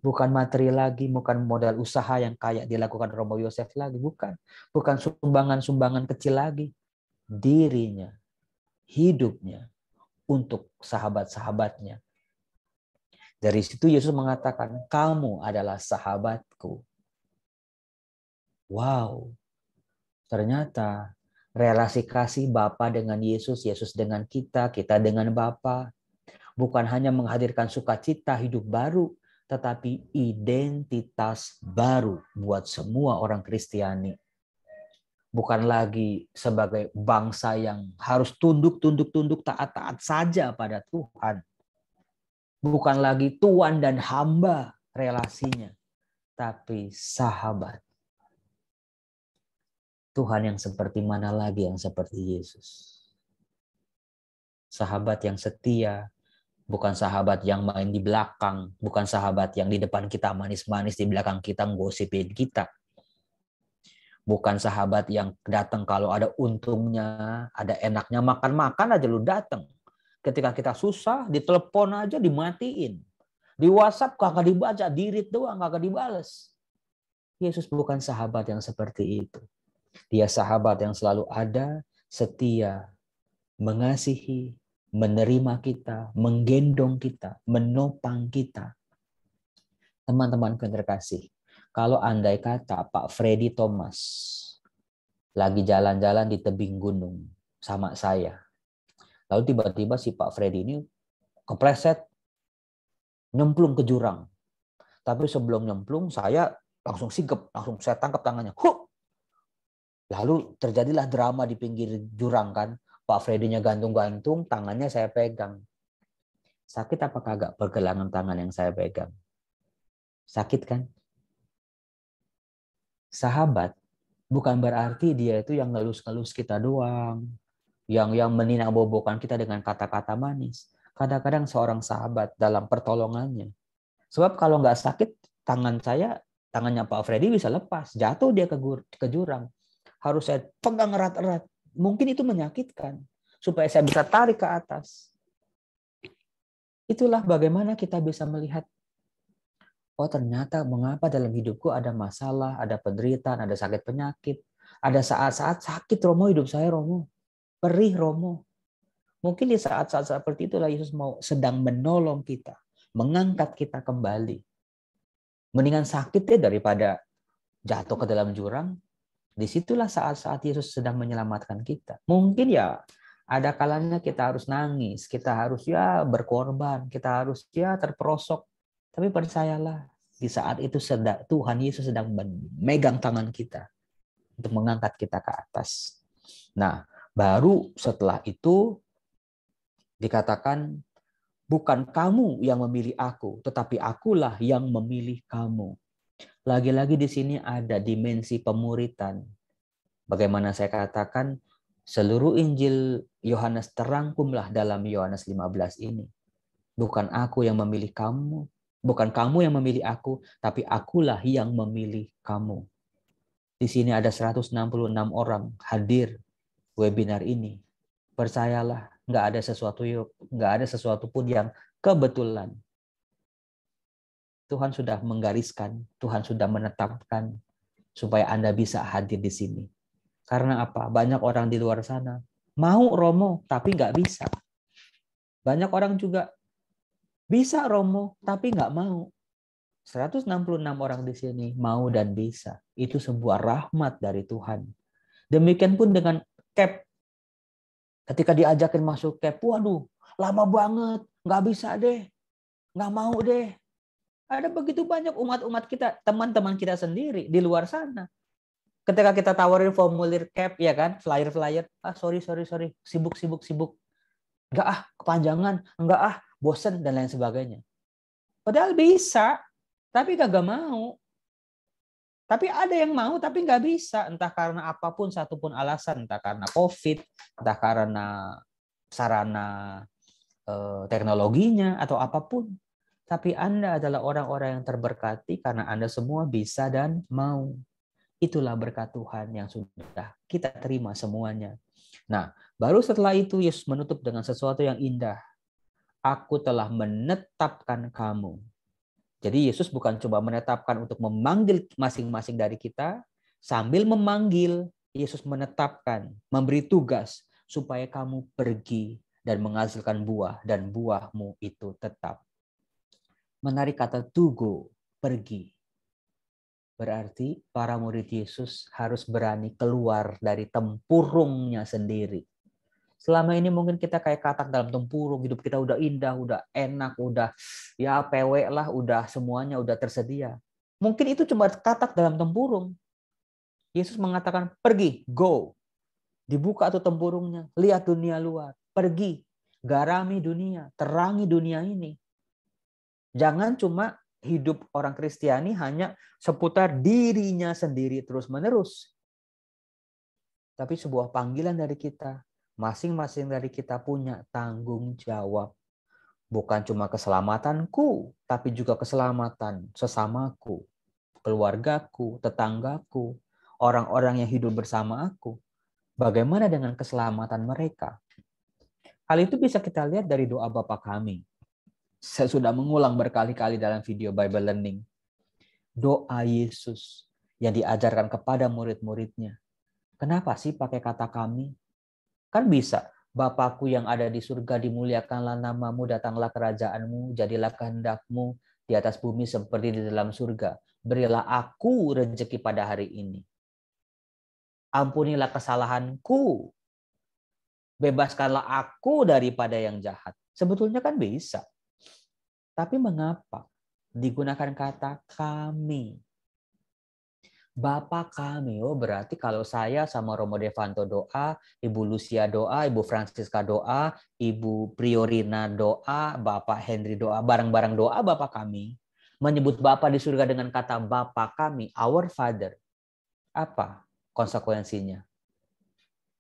Speaker 4: Bukan materi lagi, bukan modal usaha yang kayak dilakukan Romo Yosef lagi, bukan. Bukan sumbangan-sumbangan kecil lagi. Dirinya, hidupnya untuk sahabat-sahabatnya. Dari situ Yesus mengatakan, kamu adalah sahabatku. Wow, ternyata relasi kasih Bapa dengan Yesus, Yesus dengan kita, kita dengan Bapa, bukan hanya menghadirkan sukacita hidup baru, tetapi identitas baru buat semua orang Kristiani. Bukan lagi sebagai bangsa yang harus tunduk, taat saja pada Tuhan. Bukan lagi tuan dan hamba relasinya, tapi sahabat. Tuhan yang seperti mana lagi yang seperti Yesus? Sahabat yang setia, bukan sahabat yang main di belakang, bukan sahabat yang di depan kita manis-manis, di belakang kita nggosipin kita. Bukan sahabat yang datang kalau ada untungnya, ada enaknya, makan-makan aja lu datang. Ketika kita susah, ditelepon aja dimatiin. Di WhatsApp kagak dibaca, di-read doang kagak dibales. Yesus bukan sahabat yang seperti itu. Dia sahabat yang selalu ada, setia, mengasihi, menerima kita, menggendong kita, menopang kita. Teman-teman yang terkasih, kalau andai kata Pak Freddy Thomas lagi jalan-jalan di tebing gunung sama saya, lalu tiba-tiba si Pak Freddy ini kepleset, nyemplung ke jurang. Tapi sebelum nyemplung, saya langsung sigap, langsung saya tangkap tangannya. Lalu terjadilah drama di pinggir jurang kan. Pak Freddy-nya gantung-gantung, tangannya saya pegang. Sakit apa kagak pergelangan tangan yang saya pegang? Sakit kan? Sahabat bukan berarti dia itu yang ngelus-ngelus kita doang. yang meninabobokan kita dengan kata-kata manis. Kadang-kadang seorang sahabat dalam pertolongannya. Sebab kalau nggak sakit, tangannya Pak Freddy bisa lepas, jatuh dia ke jurang. Harus saya pegang erat-erat. Mungkin itu menyakitkan, supaya saya bisa tarik ke atas. Itulah bagaimana kita bisa melihat, oh ternyata mengapa dalam hidupku ada masalah, ada penderitaan, ada sakit penyakit. Ada saat-saat sakit Romo hidup saya Romo. Perih Romo. Mungkin di saat-saat seperti itulah Yesus sedang menolong kita. Mengangkat kita kembali. Mendingan sakit ya daripada jatuh ke dalam jurang. Disitulah saat-saat Yesus sedang menyelamatkan kita. Mungkin ya ada kalanya kita harus nangis. Kita harus ya berkorban. Kita harus ya terperosok. Tapi percayalah, di saat itu Tuhan Yesus sedang memegang tangan kita untuk mengangkat kita ke atas. Nah, baru setelah itu dikatakan, bukan kamu yang memilih aku, tetapi akulah yang memilih kamu. Lagi-lagi di sini ada dimensi pemuritan. Bagaimana saya katakan, seluruh Injil Yohanes terangkumlah dalam Yohanes 15 ini. Bukan aku yang memilih kamu, bukan kamu yang memilih aku, tapi akulah yang memilih kamu. Di sini ada 166 orang hadir webinar ini. Percayalah, nggak ada sesuatu pun yang kebetulan. Tuhan sudah menggariskan, Tuhan sudah menetapkan supaya Anda bisa hadir di sini. Karena apa? Banyak orang di luar sana mau Romo tapi nggak bisa. Banyak orang juga bisa Romo tapi nggak mau. 166 orang di sini mau dan bisa. Itu sebuah rahmat dari Tuhan. Demikian pun dengan CAP. Ketika diajakin masuk CAP, waduh, lama banget, nggak bisa deh, nggak mau deh. Ada begitu banyak umat-umat kita, teman-teman kita sendiri di luar sana. Ketika kita tawarin formulir CAP, ya kan, flyer-flyer, sorry, sibuk. Enggak kepanjangan, enggak bosen, dan lain sebagainya. Padahal bisa, tapi kagak mau. Tapi ada yang mau, tapi nggak bisa. Entah karena apapun, satupun alasan. Entah karena COVID, entah karena sarana teknologinya, atau apapun. Tapi Anda adalah orang-orang yang terberkati karena Anda semua bisa dan mau. Itulah berkat Tuhan yang sudah kita terima semuanya. Nah, baru setelah itu Yesus menutup dengan sesuatu yang indah. Aku telah menetapkan kamu. Jadi Yesus bukan coba menetapkan untuk memanggil masing-masing dari kita. Sambil memanggil, Yesus menetapkan, memberi tugas supaya kamu pergi dan menghasilkan buah. Dan buahmu itu tetap. Menarik kata to go, pergi. Berarti para murid Yesus harus berani keluar dari tempurungnya sendiri. Selama ini mungkin kita kayak katak dalam tempurung, hidup kita udah indah, udah enak, udah ya PW lah, udah semuanya udah tersedia. Mungkin itu cuma katak dalam tempurung. Yesus mengatakan, pergi, go. Dibuka tuh tempurungnya, lihat dunia luar, pergi, garami dunia, terangi dunia ini. Jangan cuma hidup orang Kristiani hanya seputar dirinya sendiri terus-menerus. Tapi sebuah panggilan dari kita. Masing-masing dari kita punya tanggung jawab. Bukan cuma keselamatanku, tapi juga keselamatan sesamaku, keluargaku, tetanggaku, orang-orang yang hidup bersama aku. Bagaimana dengan keselamatan mereka? Hal itu bisa kita lihat dari doa Bapa kami. Saya sudah mengulang berkali-kali dalam video Bible Learning. Doa Yesus yang diajarkan kepada murid-muridnya. Kenapa sih pakai kata kami? Kan bisa, Bapakku yang ada di surga, dimuliakanlah namamu, datanglah kerajaanmu, jadilah kehendakmu di atas bumi seperti di dalam surga. Berilah aku rezeki pada hari ini. Ampunilah kesalahanku. Bebaskanlah aku daripada yang jahat. Sebetulnya kan bisa. Tapi mengapa digunakan kata kami? Bapa kami, oh berarti kalau saya sama Romo Devanto doa, Ibu Lucia doa, Ibu Francisca doa, Ibu Priorina doa, Bapak Henry doa, bareng-bareng doa Bapa kami. Menyebut Bapa di surga dengan kata Bapa kami, our Father. Apa konsekuensinya?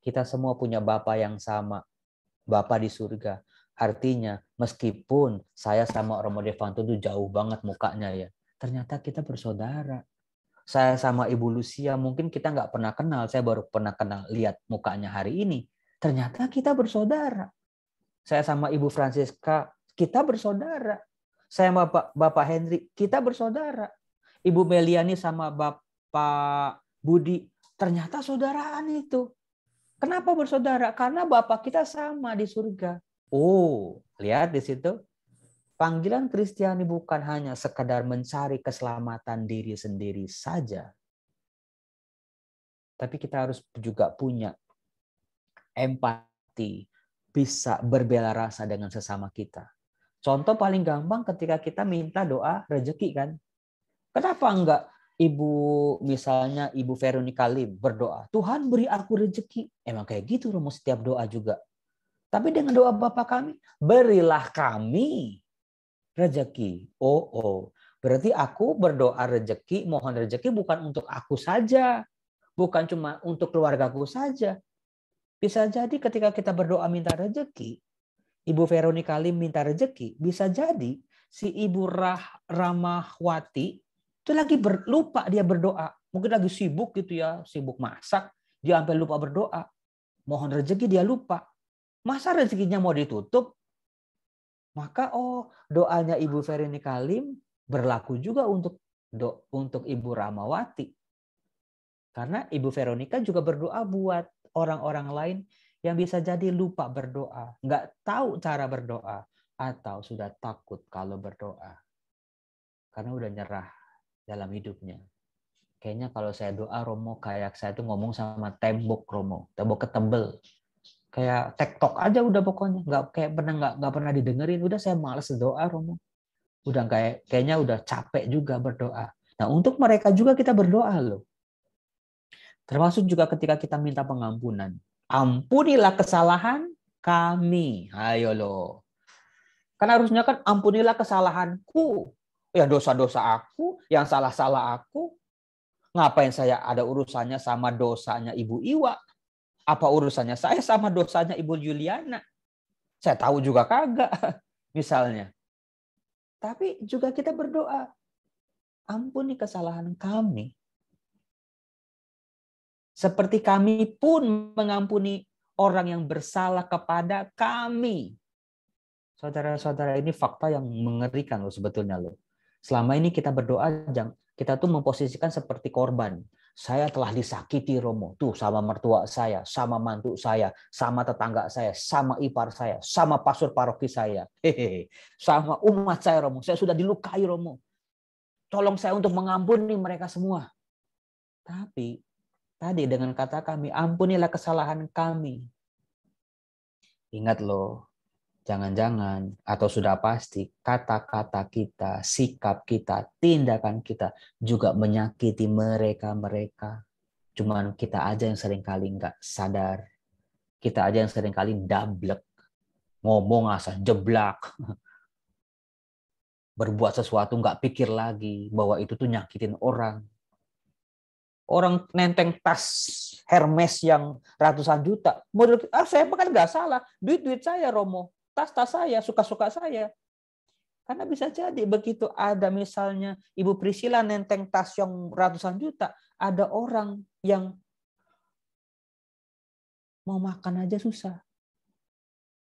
Speaker 4: Kita semua punya Bapa yang sama, Bapa di surga. Artinya, meskipun saya sama Romo Devanto itu jauh banget mukanya ya, ternyata kita bersaudara. Saya sama Ibu Lucia mungkin kita nggak pernah kenal, saya baru pernah kenal lihat mukanya hari ini. Ternyata kita bersaudara. Saya sama Ibu Francisca, kita bersaudara. Saya sama Bapak Henry, kita bersaudara. Ibu Meliani sama Bapak Budi, ternyata saudaraan itu. Kenapa bersaudara? Karena Bapak kita sama di surga. Oh, lihat di situ. Panggilan Kristiani bukan hanya sekadar mencari keselamatan diri sendiri saja. Tapi kita harus juga punya empati, bisa berbela rasa dengan sesama kita. Contoh paling gampang ketika kita minta doa rezeki kan. Kenapa enggak misalnya Ibu Veronica Lim berdoa, Tuhan beri aku rezeki. Emang kayak gitu Romo setiap doa juga. Tapi dengan doa Bapa kami, berilah kami rezeki. Berarti aku berdoa rezeki, mohon rezeki bukan untuk aku saja. Bukan cuma untuk keluargaku saja. Bisa jadi ketika kita berdoa minta rezeki, Ibu Veronica Lim minta rezeki, bisa jadi si Ibu Ramahwati itu lagi lupa dia berdoa. Mungkin lagi sibuk gitu ya, sibuk masak. Dia sampai lupa berdoa. Mohon rezeki dia lupa. Masa rezekinya mau ditutup? Maka doanya Ibu Veronica Lim berlaku juga untuk Ibu Ramawati. Karena Ibu Veronica juga berdoa buat orang-orang lain yang bisa jadi lupa berdoa, nggak tahu cara berdoa, atau sudah takut kalau berdoa. Karena udah nyerah dalam hidupnya. Kayaknya kalau saya doa, Romo, kayak saya tuh ngomong sama tembok, Romo. Tembok ketembel. Kayak tektok aja udah pokoknya. Nggak pernah didengerin. Udah saya malas doa, Romo. Udah kayaknya udah capek juga berdoa. Nah, untuk mereka juga kita berdoa loh. Termasuk juga ketika kita minta pengampunan. Ampunilah kesalahan kami. Ayo loh. Kan harusnya kan ampunilah kesalahanku. Ya dosa-dosa aku, yang salah-salah aku. Ngapain saya ada urusannya sama dosanya Ibu Iwa? Apa urusannya saya sama dosanya Ibu Juliana? Saya tahu juga kagak. Misalnya. Tapi juga kita berdoa. Ampuni kesalahan kami. Seperti kami pun mengampuni orang yang bersalah kepada kami. Saudara-saudara, ini fakta yang mengerikan loh sebetulnya loh. Selama ini kita berdoa, kita tuh memposisikan seperti korban. Saya telah disakiti, Romo. Tuh sama mertua saya, sama mantu saya, sama tetangga saya, sama ipar saya, sama pastor paroki saya. Sama umat saya, Romo. Saya sudah dilukai, Romo. Tolong saya untuk mengampuni mereka semua. Tapi tadi dengan kata kami, ampunilah kesalahan kami. Ingat loh, jangan-jangan atau sudah pasti kata-kata kita, sikap kita, tindakan kita juga menyakiti mereka-mereka. Cuman kita aja yang seringkali nggak sadar. Kita aja yang seringkali dablek. Ngomong asal jeblak. Berbuat sesuatu nggak pikir lagi bahwa itu tuh nyakitin orang. Orang nenteng tas Hermes yang ratusan juta. Menurut saya kan nggak salah. Duit saya, Romo. Tas-tas saya, suka-suka saya. Karena bisa jadi begitu ada misalnya Ibu Priscilla nenteng tas yang ratusan juta. Ada orang yang mau makan aja susah.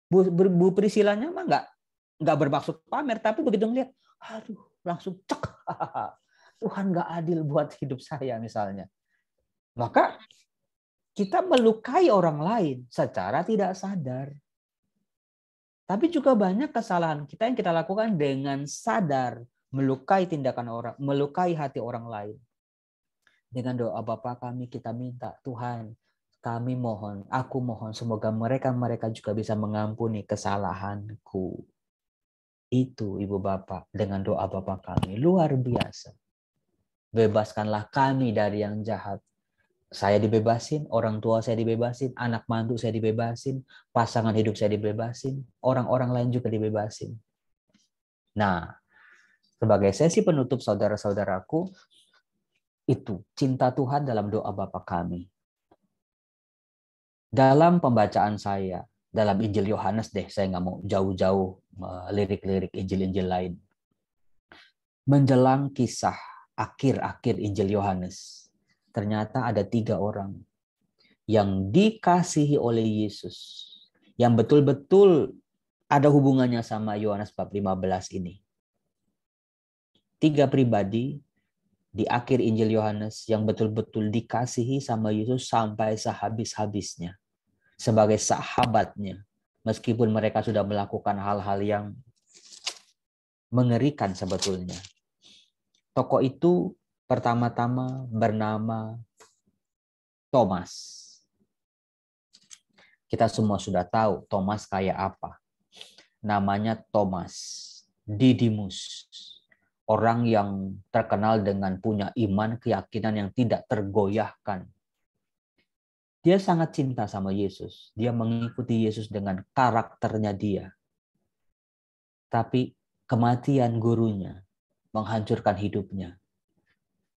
Speaker 4: Bu Priscillanya mah nggak bermaksud pamer. Tapi begitu ngeliat, aduh langsung cek. Tuhan nggak adil buat hidup saya misalnya. Maka kita melukai orang lain secara tidak sadar. Tapi juga banyak kesalahan kita yang kita lakukan dengan sadar, melukai tindakan orang, melukai hati orang lain. Dengan doa Bapa kami kita minta, Tuhan, kami mohon, aku mohon semoga mereka juga bisa mengampuni kesalahanku. Itu Ibu Bapak dengan doa Bapa kami luar biasa. Bebaskanlah kami dari yang jahat. Saya dibebasin, orang tua saya dibebasin, anak mantu saya dibebasin, pasangan hidup saya dibebasin, orang-orang lain juga dibebasin. Nah, sebagai sesi penutup saudara-saudaraku, itu cinta Tuhan dalam doa Bapa kami. Dalam pembacaan saya, dalam Injil Yohanes deh, saya nggak mau jauh-jauh lirik-lirik Injil-Injil lain. Menjelang kisah akhir-akhir Injil Yohanes, ternyata ada 3 orang yang dikasihi oleh Yesus, yang betul-betul ada hubungannya sama Yohanes bab 15 ini. 3 pribadi di akhir Injil Yohanes yang betul-betul dikasihi sama Yesus sampai sehabis-habisnya. Sebagai sahabatnya, meskipun mereka sudah melakukan hal-hal yang mengerikan sebetulnya. Tokoh itu pertama-tama bernama Thomas. Kita semua sudah tahu Thomas kayak apa. Namanya Thomas Didimus. Orang yang terkenal dengan punya iman, keyakinan yang tidak tergoyahkan. Dia sangat cinta sama Yesus. Dia mengikuti Yesus dengan karakternya dia. Tapi kematian gurunya menghancurkan hidupnya.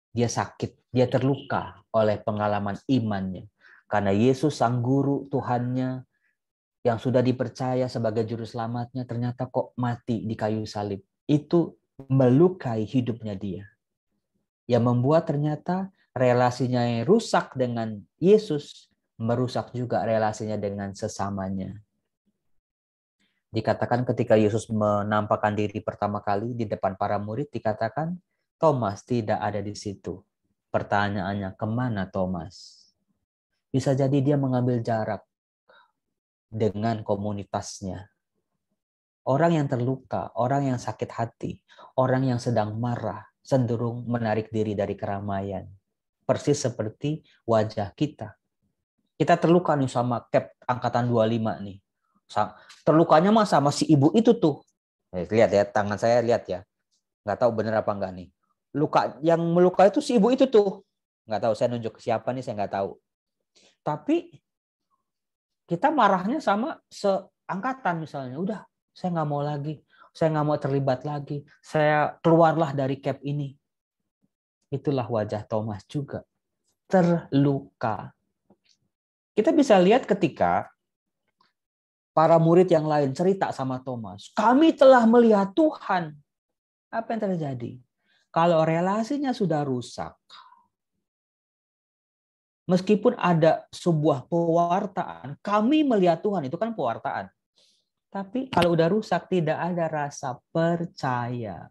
Speaker 4: Dia sakit, dia terluka oleh pengalaman imannya. Karena Yesus sang guru Tuhannya yang sudah dipercaya sebagai juru selamatnya ternyata kok mati di kayu salib. Itu melukai hidupnya dia. Yang membuat ternyata relasinya yang rusak dengan Yesus merusak juga relasinya dengan sesamanya. Dikatakan ketika Yesus menampakkan diri pertama kali di depan para murid, dikatakan Thomas tidak ada di situ. Pertanyaannya, kemana Thomas? Bisa jadi dia mengambil jarak dengan komunitasnya. Orang yang terluka, orang yang sakit hati, orang yang sedang marah, cenderung menarik diri dari keramaian. Persis seperti wajah kita. Kita terluka nih sama Cap angkatan 25 nih. Terlukanya mah sama si ibu itu tuh. Lihat ya, tangan saya lihat ya. Nggak tahu bener apa enggak nih. Luka yang melukai itu si ibu itu tuh. Nggak tahu, saya nunjuk ke siapa nih, saya nggak tahu. Tapi kita marahnya sama seangkatan misalnya. Udah, saya nggak mau lagi. Saya nggak mau terlibat lagi. Saya keluarlah dari Cap ini. Itulah wajah Thomas juga. Terluka. Kita bisa lihat ketika para murid yang lain cerita sama Thomas. Kami telah melihat Tuhan. Apa yang terjadi? Kalau relasinya sudah rusak, meskipun ada sebuah pewartaan, kami melihat Tuhan, itu kan pewartaan. Tapi kalau udah rusak, tidak ada rasa percaya.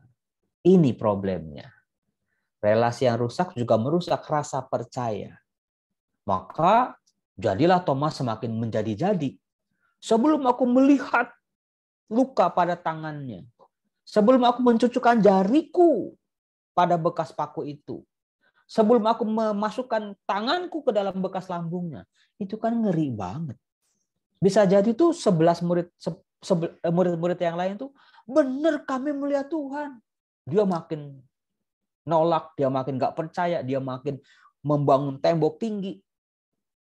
Speaker 4: Ini problemnya. Relasi yang rusak juga merusak rasa percaya. Maka jadilah Thomas semakin menjadi-jadi. Sebelum aku melihat luka pada tangannya, sebelum aku mencucukkan jariku pada bekas paku itu, sebelum aku memasukkan tanganku ke dalam bekas lambungnya, itu kan ngeri banget. Bisa jadi tuh 11 murid-murid yang lain tuh, benar kami melihat Tuhan. Dia makin nolak, dia makin gak percaya, dia makin membangun tembok tinggi.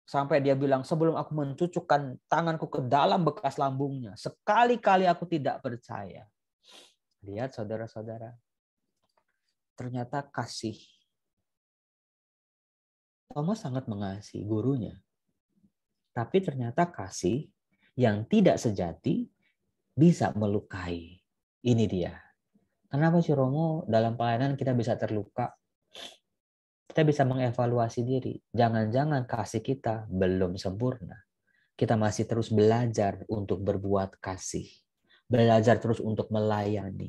Speaker 4: Sampai dia bilang, sebelum aku mencucukkan tanganku ke dalam bekas lambungnya, sekali-kali aku tidak percaya. Lihat saudara-saudara, ternyata kasih. Thomas sangat mengasihi gurunya. Tapi ternyata kasih yang tidak sejati bisa melukai. Ini dia. Kenapa sih Romo dalam pelayanan kita bisa terluka? Kita bisa mengevaluasi diri. Jangan-jangan kasih kita belum sempurna. Kita masih terus belajar untuk berbuat kasih. Belajar terus untuk melayani.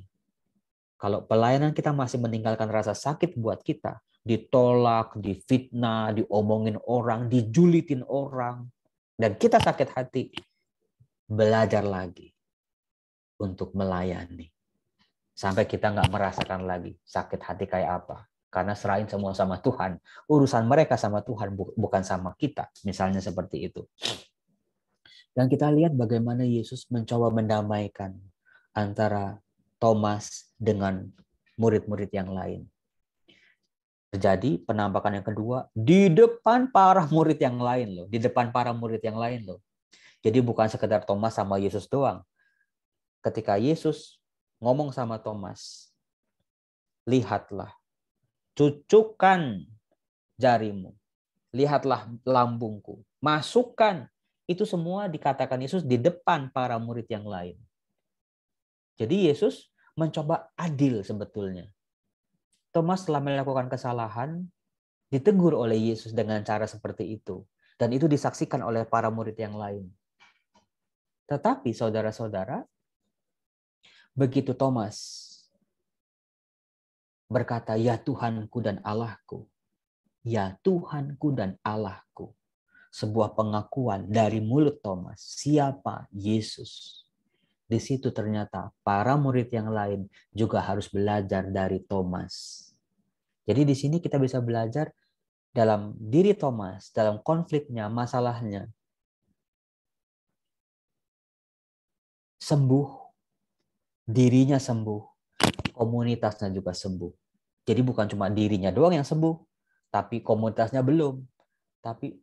Speaker 4: Kalau pelayanan kita masih meninggalkan rasa sakit buat kita, ditolak, difitnah, diomongin orang, dijulitin orang, dan kita sakit hati, belajar lagi untuk melayani. Sampai kita nggak merasakan lagi sakit hati kayak apa. Karena serahin semua sama Tuhan. Urusan mereka sama Tuhan, bukan sama kita. Misalnya seperti itu. Dan kita lihat bagaimana Yesus mencoba mendamaikan antara Thomas dengan murid-murid yang lain. Terjadi penampakan yang kedua di depan para murid yang lain loh. Di depan para murid yang lain loh. Jadi bukan sekedar Thomas sama Yesus doang. Ketika Yesus ngomong sama Thomas, lihatlah, cucukkan jarimu, lihatlah lambungku, masukkan Itu semua dikatakan Yesus di depan para murid yang lain. Jadi Yesus mencoba adil sebetulnya. Thomas telah melakukan kesalahan, ditegur oleh Yesus dengan cara seperti itu. Dan itu disaksikan oleh para murid yang lain. Tetapi saudara-saudara, begitu Thomas berkata, "Ya Tuhanku dan Allahku," ya Tuhanku dan Allahku. Sebuah pengakuan dari mulut Thomas, siapa Yesus. Di situ ternyata para murid yang lain juga harus belajar dari Thomas. Jadi di sini kita bisa belajar dalam diri Thomas, dalam konfliknya, masalahnya. Sembuh, dirinya sembuh, komunitasnya juga sembuh. Jadi bukan cuma dirinya doang yang sembuh, tapi komunitasnya belum. Tapi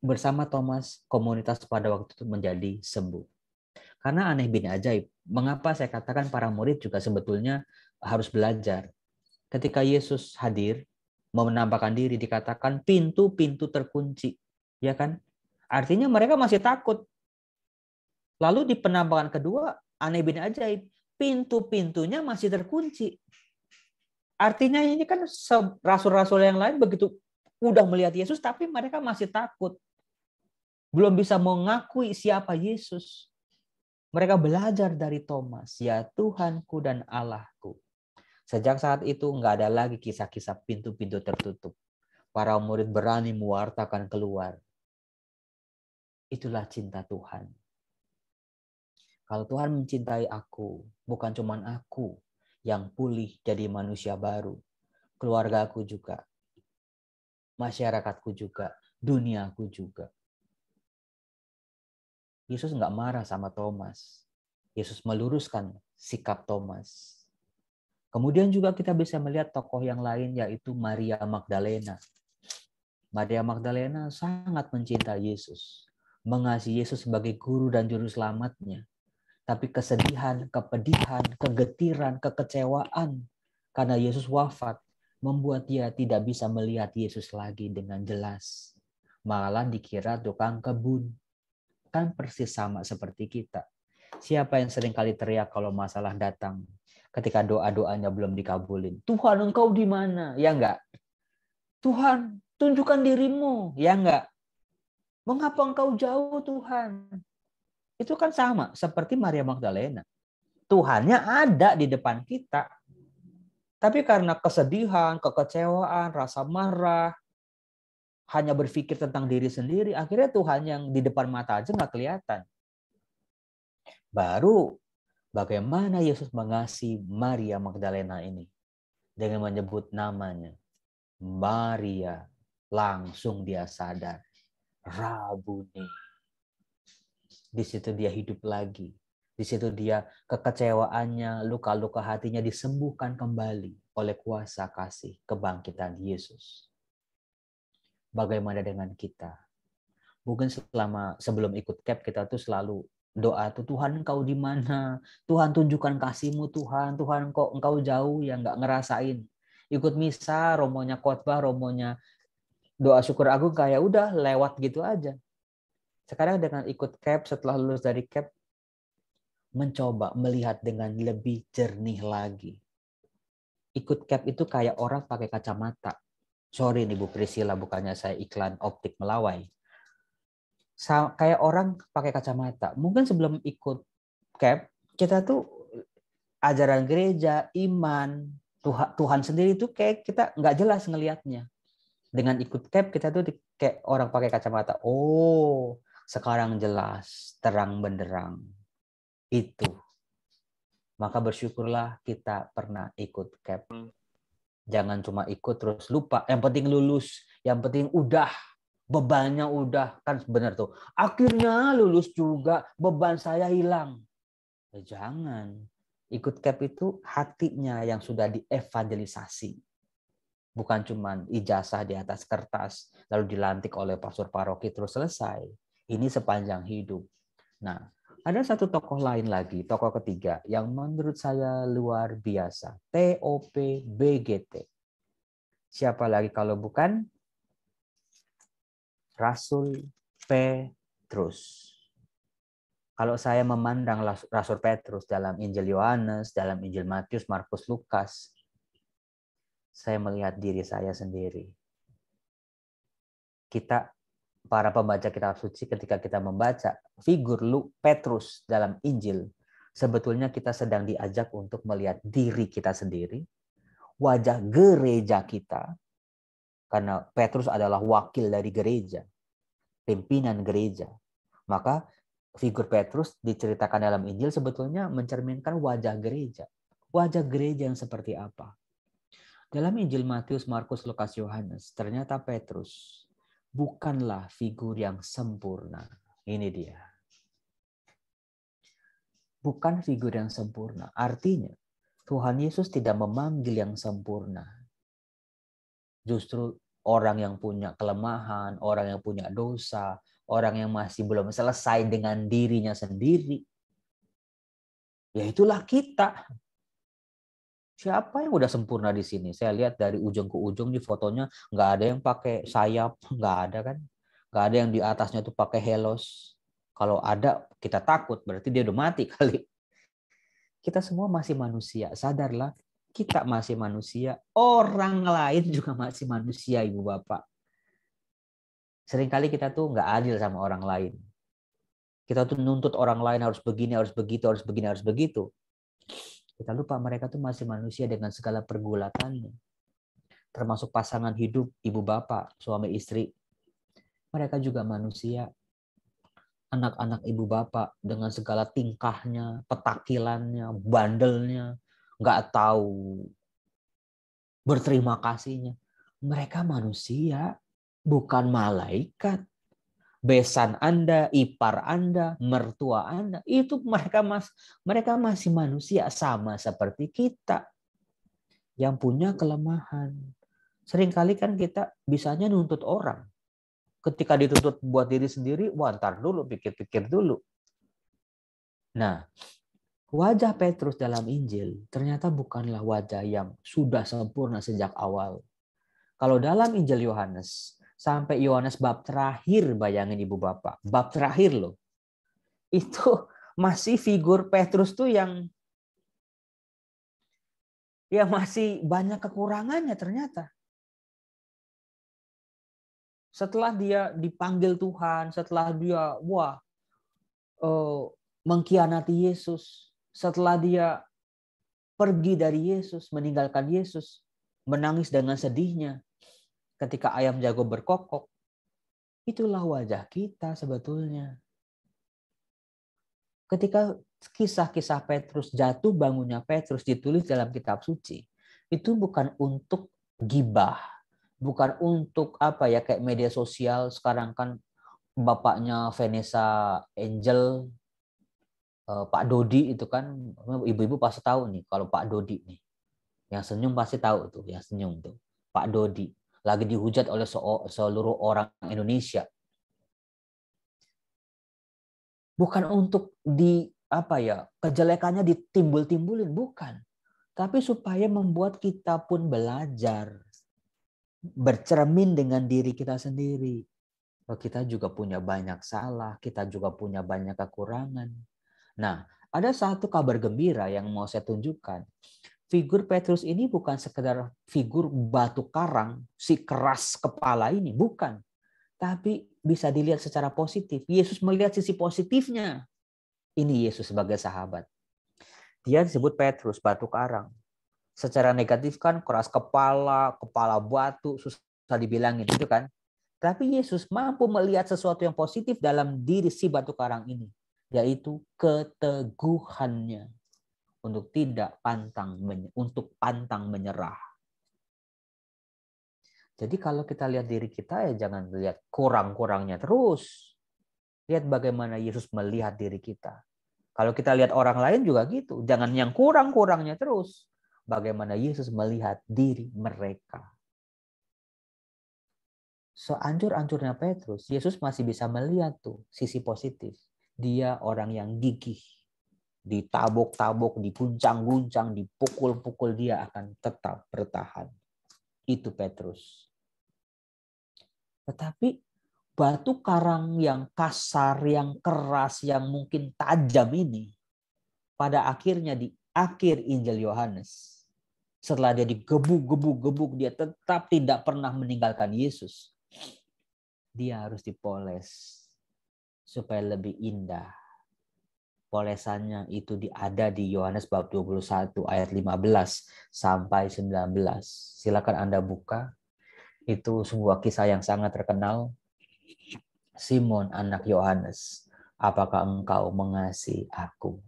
Speaker 4: bersama Thomas, komunitas pada waktu itu menjadi sembuh. Karena aneh bin ajaib. Mengapa saya katakan para murid juga sebetulnya harus belajar. Ketika Yesus hadir, mau menampakkan diri, dikatakan pintu-pintu terkunci. Ya kan? Artinya mereka masih takut. Lalu di penampakan kedua, aneh bin ajaib. Pintu-pintunya masih terkunci. Artinya ini kan rasul-rasul yang lain begitu udah melihat Yesus, tapi mereka masih takut. Belum bisa mengakui siapa Yesus. Mereka belajar dari Thomas, ya Tuhanku dan Allahku. Sejak saat itu nggak ada lagi kisah-kisah pintu-pintu tertutup. Para murid berani mewartakan keluar. Itulah cinta Tuhan. Kalau Tuhan mencintai aku, bukan cuma aku yang pulih jadi manusia baru. Keluargaku juga. Masyarakatku juga. Duniaku juga. Yesus nggak marah sama Thomas. Yesus meluruskan sikap Thomas. Kemudian juga kita bisa melihat tokoh yang lain, yaitu Maria Magdalena. Maria Magdalena sangat mencintai Yesus. Mengasihi Yesus sebagai guru dan juru selamatnya. Tapi kesedihan, kepedihan, kegetiran, kekecewaan karena Yesus wafat membuat dia tidak bisa melihat Yesus lagi dengan jelas. Malah dikira tukang kebun. Kan persis sama seperti kita. Siapa yang sering kali teriak kalau masalah datang? Ketika doa-doanya belum dikabulin. Tuhan, engkau di mana? Ya enggak? Tuhan, tunjukkan dirimu. Ya enggak? Mengapa engkau jauh, Tuhan? Itu kan sama seperti Maria Magdalena. Tuhannya ada di depan kita. Tapi karena kesedihan, kekecewaan, rasa marah, hanya berpikir tentang diri sendiri, akhirnya Tuhan yang di depan mata aja nggak kelihatan. Baru bagaimana Yesus mengasihi Maria Magdalena ini dengan menyebut namanya. Maria, langsung dia sadar. Rabuni. Di situ dia hidup lagi. Di situ dia kekecewaannya, luka-luka hatinya disembuhkan kembali oleh kuasa kasih kebangkitan Yesus. Bagaimana dengan kita? Mungkin sebelum ikut CAP kita tuh selalu doa tuh, Tuhan engkau di mana? Tuhan tunjukkan kasih-Mu Tuhan. Tuhan engkau jauh yang nggak ngerasain. Ikut misa, romonya khotbah, romonya doa syukur agung kayak udah lewat gitu aja. Sekarang dengan ikut CAP, setelah lulus dari CAP, mencoba melihat dengan lebih jernih lagi. Ikut CAP itu kayak orang pakai kacamata. Sorry nih Bu Priscilla, bukannya saya iklan optik melawai. Kayak orang pakai kacamata. Mungkin sebelum ikut CAP, kita tuh ajaran gereja, iman, Tuhan sendiri tuh kayak kita nggak jelas ngelihatnya. Dengan ikut CAP, kita tuh kayak orang pakai kacamata. Oh, sekarang jelas, terang benderang. Itu. Maka bersyukurlah kita pernah ikut CAP. Jangan cuma ikut terus lupa. Yang penting lulus. Yang penting udah. Bebannya udah, kan benar tuh. Akhirnya lulus juga, beban saya hilang. Ya, jangan. Ikut CAP itu hatinya yang sudah dievangelisasi. Bukan cuma ijazah di atas kertas, lalu dilantik oleh pastor paroki terus selesai. Ini sepanjang hidup. Nah, ada satu tokoh lain lagi, tokoh ketiga, yang menurut saya luar biasa. TOPBGT. Siapa lagi kalau bukan Rasul Petrus. Petrus. Kalau saya memandang Rasul Petrus dalam Injil Yohanes, dalam Injil Matius, Markus, Lukas, saya melihat diri saya sendiri. Kita, para pembaca kitab suci, ketika kita membaca figur Petrus dalam Injil, sebetulnya kita sedang diajak untuk melihat diri kita sendiri, wajah gereja kita, karena Petrus adalah wakil dari gereja, pimpinan gereja. Maka figur Petrus diceritakan dalam Injil sebetulnya mencerminkan wajah gereja. Wajah gereja yang seperti apa? Dalam Injil Matius, Markus, Lukas, Yohanes, ternyata Petrus bukanlah figur yang sempurna. Ini dia. Bukan figur yang sempurna. Artinya, Tuhan Yesus tidak memanggil yang sempurna. Justru orang yang punya kelemahan, orang yang punya dosa, orang yang masih belum selesai dengan dirinya sendiri. Ya itulah kita. Siapa yang udah sempurna di sini? Saya lihat dari ujung ke ujung di fotonya nggak ada yang pakai sayap, nggak ada kan? Nggak ada yang di atasnya tuh pakai helos. Kalau ada kita takut, berarti dia udah mati kali. Kita semua masih manusia, sadarlah. Kita masih manusia, orang lain juga masih manusia, Ibu Bapak. Seringkali kita tuh nggak adil sama orang lain. Kita tuh nuntut orang lain harus begini, harus begitu, harus begini, harus begitu. Kita lupa mereka tuh masih manusia dengan segala pergulatannya. Termasuk pasangan hidup, ibu bapak, suami istri. Mereka juga manusia. Anak-anak ibu bapak dengan segala tingkahnya, petakilannya, bandelnya, nggak tahu berterima kasihnya. Mereka manusia, bukan malaikat. Besan Anda, ipar Anda, mertua Anda, itu mereka masih manusia sama seperti kita yang punya kelemahan. Seringkali kan kita bisanya nuntut orang. Ketika dituntut buat diri sendiri, wah ntar dulu, pikir-pikir dulu. Nah, wajah Petrus dalam Injil ternyata bukanlah wajah yang sudah sempurna sejak awal. Kalau dalam Injil Yohanes, sampai Yohanes bab terakhir, bayangin Ibu Bapak, bab terakhir loh. Itu masih figur Petrus tuh yang ya masih banyak kekurangannya ternyata. Setelah dia dipanggil Tuhan, setelah dia mengkhianati Yesus, setelah dia pergi dari Yesus, meninggalkan Yesus, menangis dengan sedihnya ketika ayam jago berkokok. Itulah wajah kita sebetulnya. Ketika kisah-kisah Petrus, jatuh bangunnya Petrus ditulis dalam kitab suci, itu bukan untuk gibah, bukan untuk kayak media sosial sekarang kan bapaknya Vanessa Angel, Pak Dodi itu kan, ibu-ibu pasti tahu nih kalau Pak Dodi nih, yang senyum pasti tahu tuh, yang senyum tuh Pak Dodi lagi dihujat oleh seluruh orang Indonesia. Bukan untuk kejelekannya ditimbul-timbulin, bukan. Tapi supaya membuat kita pun belajar. Bercermin dengan diri kita sendiri. Kita juga punya banyak salah, kita juga punya banyak kekurangan. Nah, ada satu kabar gembira yang mau saya tunjukkan. Figur Petrus ini bukan sekedar figur batu karang, si keras kepala ini, bukan. Tapi bisa dilihat secara positif. Yesus melihat sisi positifnya. Ini Yesus sebagai sahabat. Dia disebut Petrus, batu karang. Secara negatif kan keras kepala, kepala batu, susah dibilangin itu kan. Tapi Yesus mampu melihat sesuatu yang positif dalam diri si batu karang ini. Yaitu keteguhannya. Untuk pantang menyerah. Jadi kalau kita lihat diri kita ya jangan lihat kurang-kurangnya terus. Lihat bagaimana Yesus melihat diri kita. Kalau kita lihat orang lain juga gitu. Jangan yang kurang-kurangnya terus. Bagaimana Yesus melihat diri mereka. Seancur-ancurnya Petrus, Yesus masih bisa melihat tuh sisi positif. Dia orang yang gigih. Ditabok-tabok, diguncang-guncang, dipukul-pukul, dia akan tetap bertahan. Itu Petrus. Tetapi batu karang yang kasar, yang keras, yang mungkin tajam ini, pada akhirnya di akhir Injil Yohanes, setelah dia digebuk-gebuk, dia tetap tidak pernah meninggalkan Yesus. Dia harus dipoles supaya lebih indah. Polesannya itu ada di Yohanes bab 21 ayat 15 sampai 19. Silakan Anda buka. Itu sebuah kisah yang sangat terkenal. Simon anak Yohanes, apakah engkau mengasihi aku?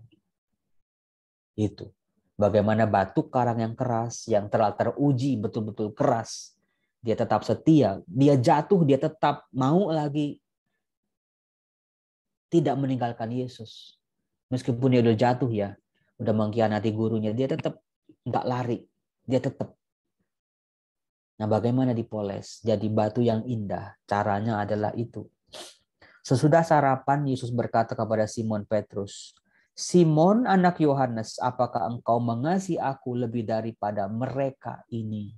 Speaker 4: Itu. Bagaimana batu karang yang keras, yang telah teruji betul-betul keras. Dia tetap setia. Dia jatuh, dia tetap mau lagi tidak meninggalkan Yesus. Meskipun dia udah jatuh ya, udah mengkhianati gurunya, dia tetap nggak lari. Dia tetap. Nah, bagaimana dipoles? Jadi batu yang indah. Caranya adalah itu. Sesudah sarapan, Yesus berkata kepada Simon Petrus, Simon anak Yohanes, apakah engkau mengasihi aku lebih daripada mereka ini?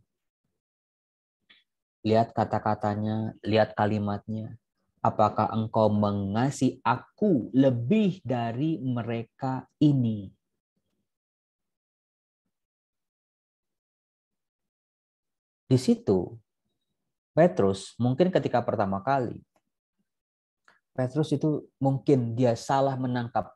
Speaker 4: Lihat kata-katanya, lihat kalimatnya. Apakah engkau mengasihi aku lebih dari mereka ini? Di situ, Petrus mungkin ketika pertama kali, Petrus itu mungkin dia salah menangkap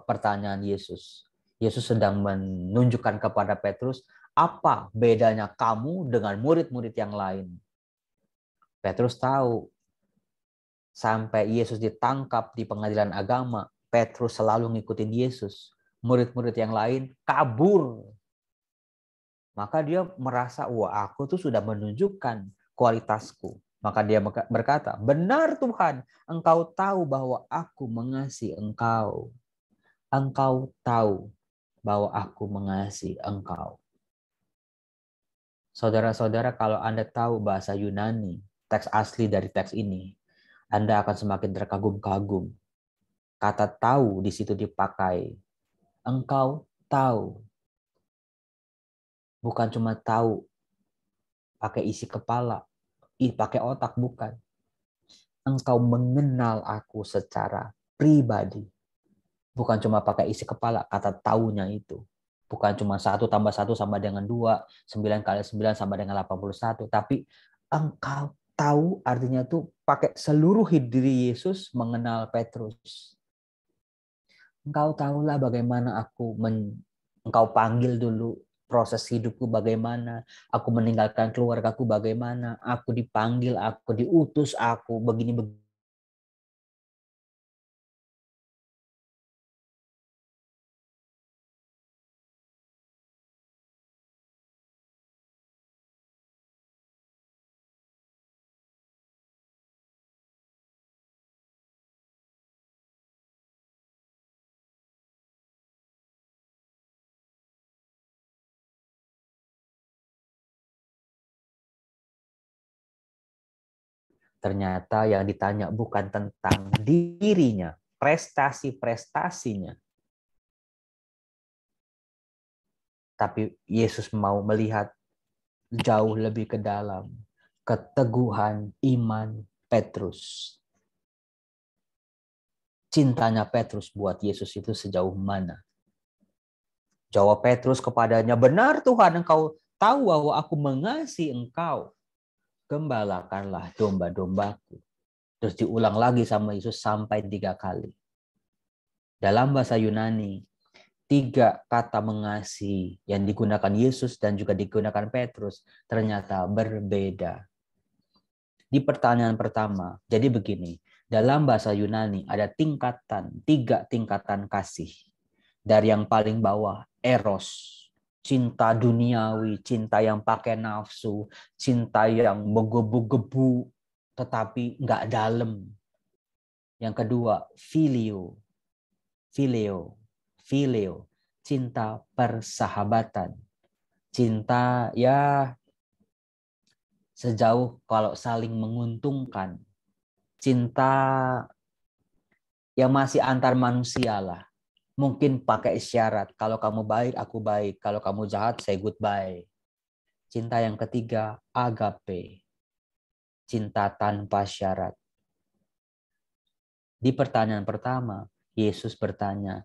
Speaker 4: pertanyaan Yesus. Yesus sedang menunjukkan kepada Petrus, apa bedanya kamu dengan murid-murid yang lain? Petrus tahu, sampai Yesus ditangkap di pengadilan agama, Petrus selalu ngikutin Yesus. Murid-murid yang lain kabur. Maka dia merasa, wah aku tuh sudah menunjukkan kualitasku. Maka dia berkata, benar Tuhan, engkau tahu bahwa aku mengasihi engkau. Engkau tahu bahwa aku mengasihi engkau. Saudara-saudara, kalau Anda tahu bahasa Yunani, teks asli dari teks ini, Anda akan semakin terkagum-kagum. Kata tahu di situ dipakai. Engkau tahu. Bukan cuma tahu pakai isi kepala, pakai otak, bukan. Engkau mengenal aku secara pribadi. Bukan cuma pakai isi kepala, kata taunya itu. Bukan cuma 1 tambah 1 sama dengan 2, 9 kali 9 sama dengan 81. Tapi engkau tahu artinya tuh pakai seluruh diri Yesus mengenal Petrus. Engkau tahulah bagaimana engkau panggil dulu proses hidupku bagaimana, aku meninggalkan keluargaku bagaimana, aku dipanggil, aku diutus, aku begini. Ternyata yang ditanya bukan tentang dirinya, prestasi-prestasinya. Tapi Yesus mau melihat jauh lebih ke dalam keteguhan iman Petrus. Cintanya Petrus buat Yesus itu sejauh mana? Jawab Petrus kepadanya, benar Tuhan, engkau tahu bahwa aku mengasihi engkau. Gembalakanlah domba-dombaku. Terus diulang lagi sama Yesus sampai 3 kali. Dalam bahasa Yunani, 3 kata mengasihi yang digunakan Yesus dan juga digunakan Petrus ternyata berbeda. Di pertanyaan pertama, jadi begini, dalam bahasa Yunani ada 3 tingkatan kasih. Dari yang paling bawah, eros, cinta duniawi, cinta yang pakai nafsu, cinta yang menggebu-gebu, tetapi nggak dalam. Yang kedua, filio, cinta persahabatan. Cinta ya sejauh kalau saling menguntungkan. Cinta yang masih antar manusia lah. Mungkin pakai isyarat, kalau kamu baik, aku baik. Kalau kamu jahat, say goodbye. Cinta yang ketiga, agape. cinta tanpa syarat. Di pertanyaan pertama, Yesus bertanya,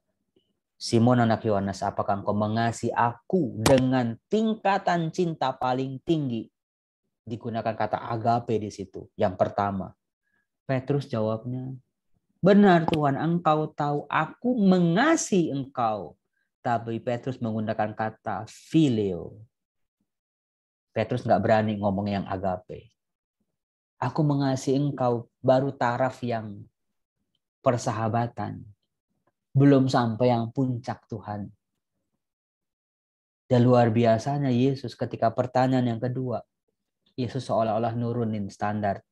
Speaker 4: Simon anak Yohanes, apakah engkau mengasihi aku dengan tingkatan cinta paling tinggi? Digunakan kata agape di situ. Yang pertama, Petrus jawabnya, benar Tuhan, engkau tahu aku mengasihi engkau. Tapi Petrus menggunakan kata phileo. Petrus nggak berani ngomong yang agape. Aku mengasihi engkau baru taraf yang persahabatan. Belum sampai yang puncak Tuhan. Dan luar biasanya Yesus ketika pertanyaan yang kedua, Yesus seolah-olah nurunin standar.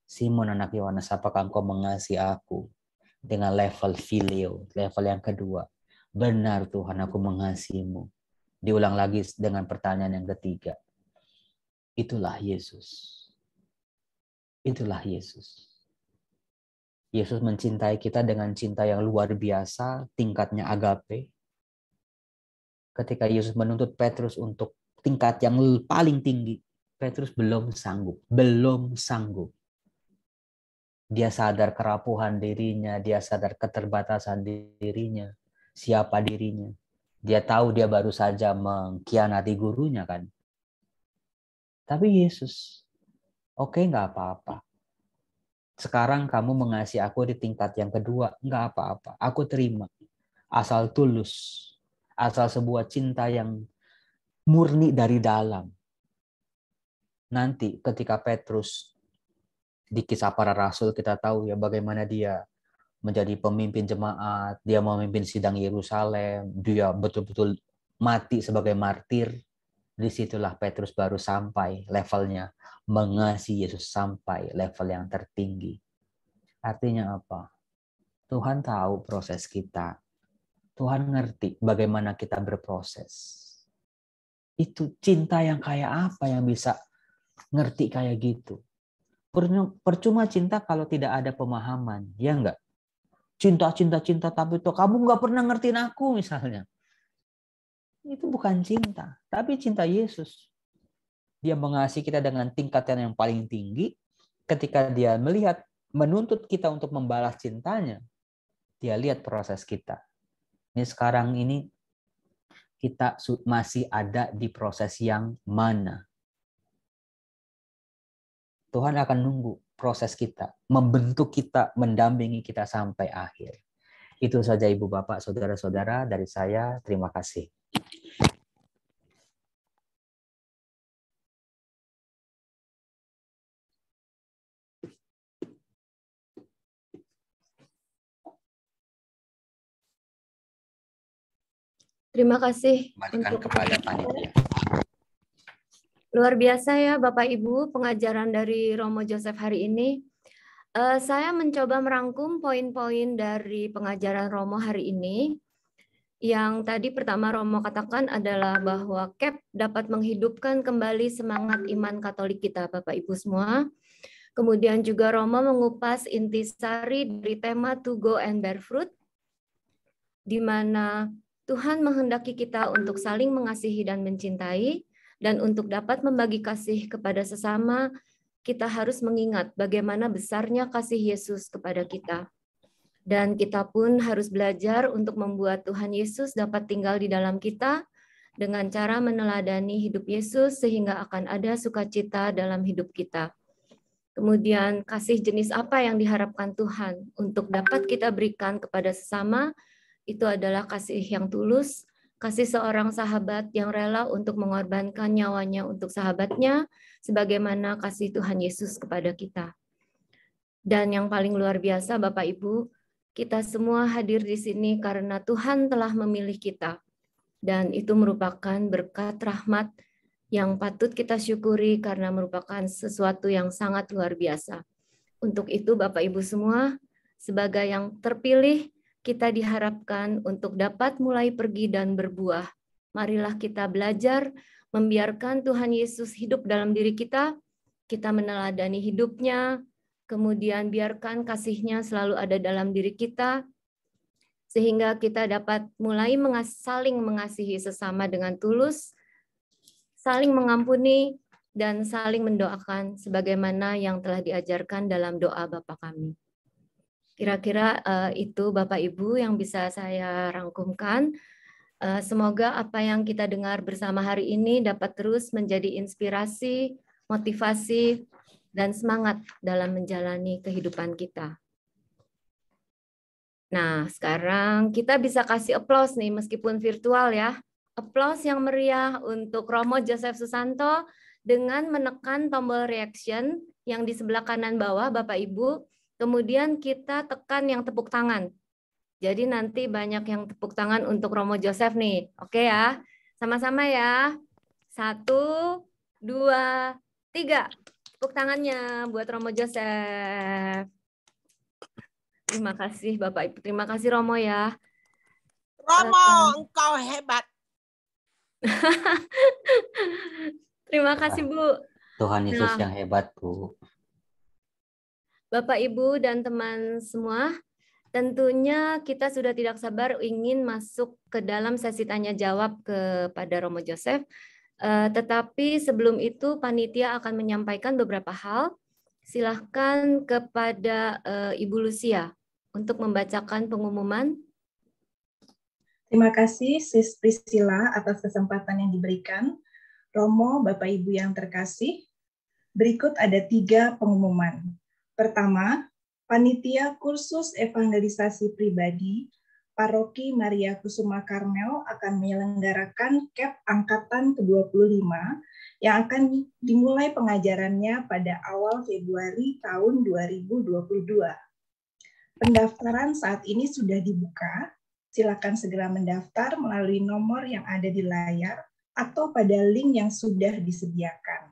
Speaker 4: Simon anak Yohanes, apakah engkau mengasihi aku? Dengan level phileo, level yang kedua. Benar Tuhan, aku mengasihimu. Diulang lagi dengan pertanyaan yang ketiga. Itulah Yesus. Itulah Yesus. Yesus mencintai kita dengan cinta yang luar biasa, tingkatnya agape. Ketika Yesus menuntut Petrus untuk tingkat yang paling tinggi, Petrus belum sanggup. Belum sanggup. Dia sadar kerapuhan dirinya, dia sadar keterbatasan dirinya, siapa dirinya. Dia tahu dia baru saja mengkhianati gurunya kan. Tapi Yesus, oke, nggak apa-apa. Sekarang kamu mengasihi aku di tingkat yang kedua, nggak apa-apa. Aku terima. Asal tulus. Asal sebuah cinta yang murni dari dalam. Nanti ketika Petrus di Kisah Para Rasul kita tahu ya bagaimana dia menjadi pemimpin jemaat, dia memimpin sidang Yerusalem, dia betul-betul mati sebagai martir. Disitulah Petrus baru sampai levelnya mengasihi Yesus sampai level yang tertinggi. Artinya apa? Tuhan tahu proses kita. Tuhan ngerti bagaimana kita berproses. Itu cinta yang kayak apa yang bisa ngerti kayak gitu? Percuma cinta kalau tidak ada pemahaman, ya enggak? Cinta, tapi tuh kamu nggak pernah ngertiin aku misalnya. Itu bukan cinta, tapi cinta Yesus. Dia mengasihi kita dengan tingkatan yang paling tinggi. Ketika dia melihat, menuntut kita untuk membalas cintanya, dia lihat proses kita. Ini sekarang ini kita masih ada di proses yang mana? Tuhan akan nunggu proses kita, membentuk kita, mendampingi kita sampai akhir. Itu saja Ibu Bapak, Saudara-saudara dari saya. Terima kasih.
Speaker 2: Terima kasih
Speaker 4: Kembalikan kepada panitia.
Speaker 2: Luar biasa ya Bapak Ibu pengajaran dari Romo Joseph hari ini. Saya mencoba merangkum poin-poin dari pengajaran Romo hari ini. Yang tadi pertama Romo katakan adalah bahwa CAP dapat menghidupkan kembali semangat iman Katolik kita Bapak Ibu semua. Kemudian juga Romo mengupas intisari dari tema To Go and Bear Fruit, di mana Tuhan menghendaki kita untuk saling mengasihi dan mencintai, dan untuk dapat membagi kasih kepada sesama, kita harus mengingat bagaimana besarnya kasih Yesus kepada kita. Dan kita pun harus belajar untuk membuat Tuhan Yesus dapat tinggal di dalam kita dengan cara meneladani hidup Yesus sehingga akan ada sukacita dalam hidup kita. Kemudian kasih jenis apa yang diharapkan Tuhan untuk dapat kita berikan kepada sesama, itu adalah kasih yang tulus, kasih seorang sahabat yang rela untuk mengorbankan nyawanya untuk sahabatnya, sebagaimana kasih Tuhan Yesus kepada kita. Dan yang paling luar biasa Bapak Ibu, kita semua hadir di sini karena Tuhan telah memilih kita. Dan itu merupakan berkat rahmat yang patut kita syukuri karena merupakan sesuatu yang sangat luar biasa. Untuk itu Bapak Ibu semua, sebagai yang terpilih, kita diharapkan untuk dapat mulai pergi dan berbuah. Marilah kita belajar membiarkan Tuhan Yesus hidup dalam diri kita meneladani hidupnya, kemudian biarkan kasih-Nya selalu ada dalam diri kita, sehingga kita dapat mulai saling mengasihi sesama dengan tulus, saling mengampuni, dan saling mendoakan sebagaimana yang telah diajarkan dalam doa Bapa kami. Kira-kira itu Bapak Ibu yang bisa saya rangkumkan. Semoga apa yang kita dengar bersama hari ini dapat terus menjadi inspirasi, motivasi, dan semangat dalam menjalani kehidupan kita. Nah, sekarang kita bisa kasih aplaus nih meskipun virtual ya. Aplaus yang meriah untuk Romo Joseph Susanto dengan menekan tombol reaction yang di sebelah kanan bawah Bapak Ibu. Kemudian kita tekan yang tepuk tangan. Jadi nanti banyak yang tepuk tangan untuk Romo Joseph nih. Oke ya, sama-sama ya. 1, 2, 3. Tepuk tangannya buat Romo Joseph. Terima kasih Bapak Ibu. Terima kasih Romo ya.
Speaker 5: Romo, engkau hebat.
Speaker 2: Terima kasih Bu.
Speaker 4: Tuhan Yesus yang hebat Bu.
Speaker 2: Bapak Ibu dan teman semua, tentunya kita sudah tidak sabar ingin masuk ke dalam sesi tanya jawab kepada Romo Joseph. Tetapi sebelum itu panitia akan menyampaikan beberapa hal. Silahkan kepada Ibu Lucia untuk membacakan pengumuman.
Speaker 6: Terima kasih Sis Priscilla atas kesempatan yang diberikan. Romo, Bapak Ibu yang terkasih, berikut ada 3 pengumuman. Pertama, Panitia Kursus Evangelisasi Pribadi Paroki Maria Kusuma Karmel akan menyelenggarakan CAP Angkatan ke-25 yang akan dimulai pengajarannya pada awal Februari tahun 2022. Pendaftaran saat ini sudah dibuka. Silakan segera mendaftar melalui nomor yang ada di layar atau pada link yang sudah disediakan.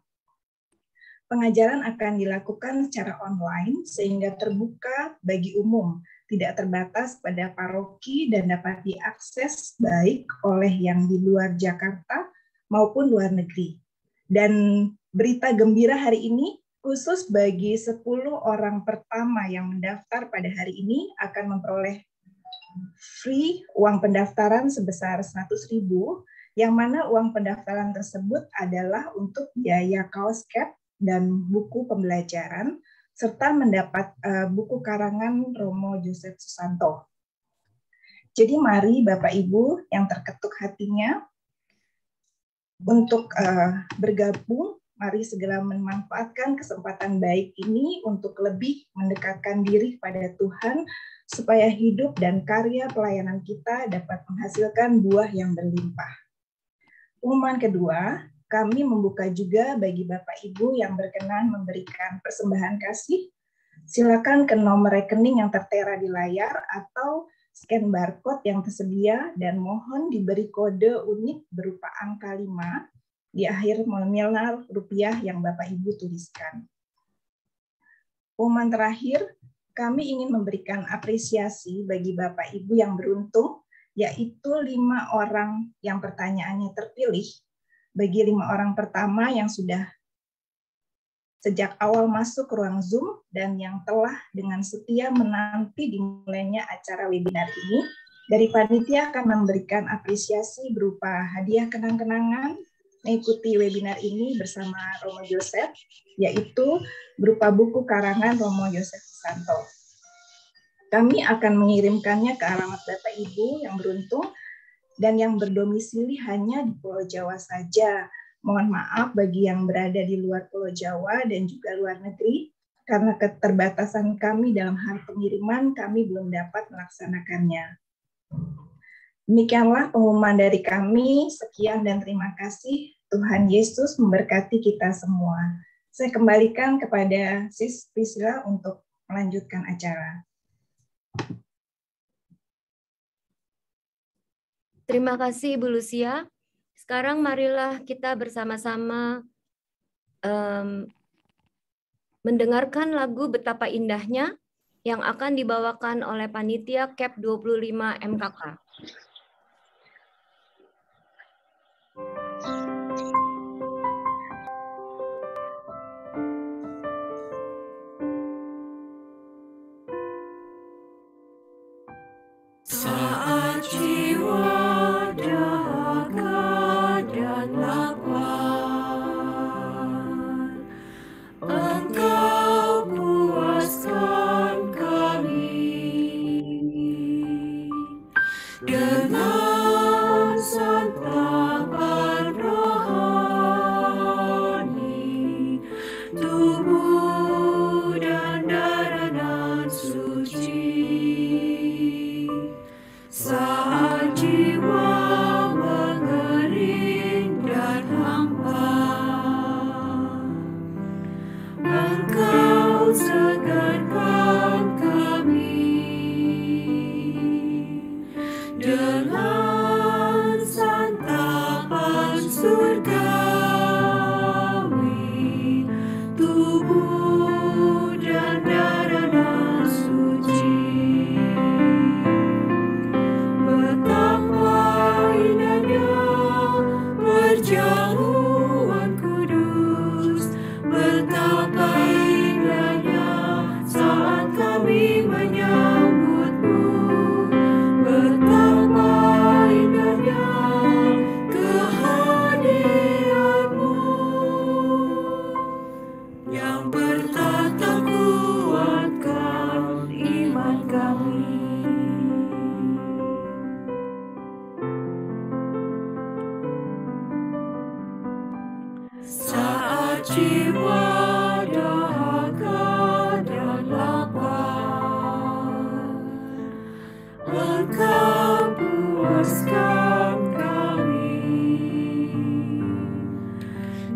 Speaker 6: Pengajaran akan dilakukan secara online sehingga terbuka bagi umum, tidak terbatas pada paroki dan dapat diakses baik oleh yang di luar Jakarta maupun luar negeri. Dan berita gembira hari ini, khusus bagi 10 orang pertama yang mendaftar pada hari ini akan memperoleh free uang pendaftaran sebesar 100.000, yang mana uang pendaftaran tersebut adalah untuk biaya kaos cap dan buku pembelajaran, serta mendapat buku karangan Romo Joseph Susanto. Jadi mari Bapak Ibu yang terketuk hatinya untuk bergabung, mari segera memanfaatkan kesempatan baik ini untuk lebih mendekatkan diri pada Tuhan, supaya hidup dan karya pelayanan kita dapat menghasilkan buah yang berlimpah. Pengumuman kedua, kami membuka juga bagi Bapak Ibu yang berkenan memberikan persembahan kasih. Silakan ke nomor rekening yang tertera di layar atau scan barcode yang tersedia dan mohon diberi kode unik berupa angka 5 di akhir nominal rupiah yang Bapak Ibu tuliskan. Pengumuman terakhir, kami ingin memberikan apresiasi bagi Bapak Ibu yang beruntung, yaitu 5 orang yang pertanyaannya terpilih. Bagi 5 orang pertama yang sudah sejak awal masuk ke ruang Zoom dan yang telah dengan setia menanti dimulainya acara webinar ini, dari panitia akan memberikan apresiasi berupa hadiah kenang-kenangan mengikuti webinar ini bersama Romo Joseph, yaitu berupa buku karangan Romo Joseph Susanto. Kami akan mengirimkannya ke alamat Bapak Ibu yang beruntung dan yang berdomisili hanya di Pulau Jawa saja. Mohon maaf bagi yang berada di luar Pulau Jawa dan juga luar negeri, karena keterbatasan kami dalam hal pengiriman, kami belum dapat melaksanakannya. Demikianlah pengumuman dari kami. Sekian dan terima kasih. Tuhan Yesus memberkati kita semua. Saya kembalikan kepada Sis Priscilla untuk melanjutkan acara.
Speaker 2: Terima kasih Ibu Lucia. Sekarang marilah kita bersama-sama mendengarkan lagu Betapa Indahnya yang akan dibawakan oleh panitia CAP 25 MKK.
Speaker 7: Saat jiwa dahaga dan lapar, segarkan kami dengan santapan surgawi, tubuh dan darah suci. Betapa indahnya perjamuan kudus, betapa indahnya saat kami menyambutmu, betapa indahnya kehadiranmu yang bertata kuatkan iman kami. Saat jiwa dahaga dan lapar, Engkau puaskan kami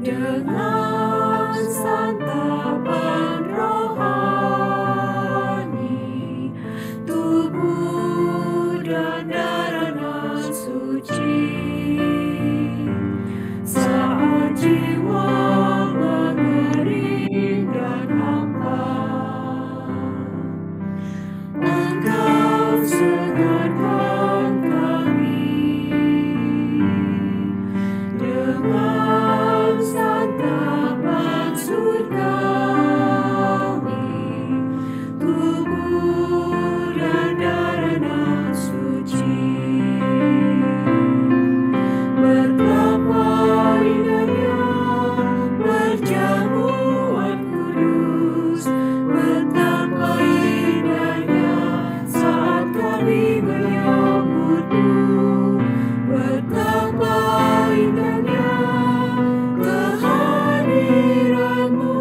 Speaker 7: dengan santapan rohani, tubuh dan darah suci. Saat jiwa mengering dan hampa, Engkau segarkan kami dengan santapan surgawi, tubuh dan darah suci. Betapa indahnya perjamuan kudus, betapa indahnya saat kami menyambutmu, betapa indahnya kehadiranmu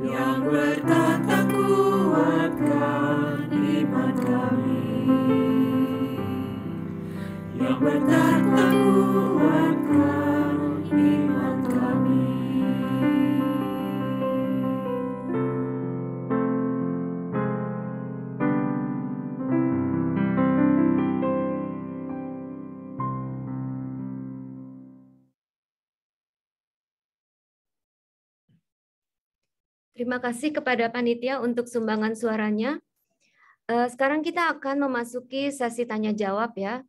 Speaker 7: yang bertata kuatkan iman kami, yang bertata kuatkan iman kami.
Speaker 2: Terima kasih kepada panitia untuk sumbangan suaranya. Sekarang kita akan memasuki sesi tanya jawab ya.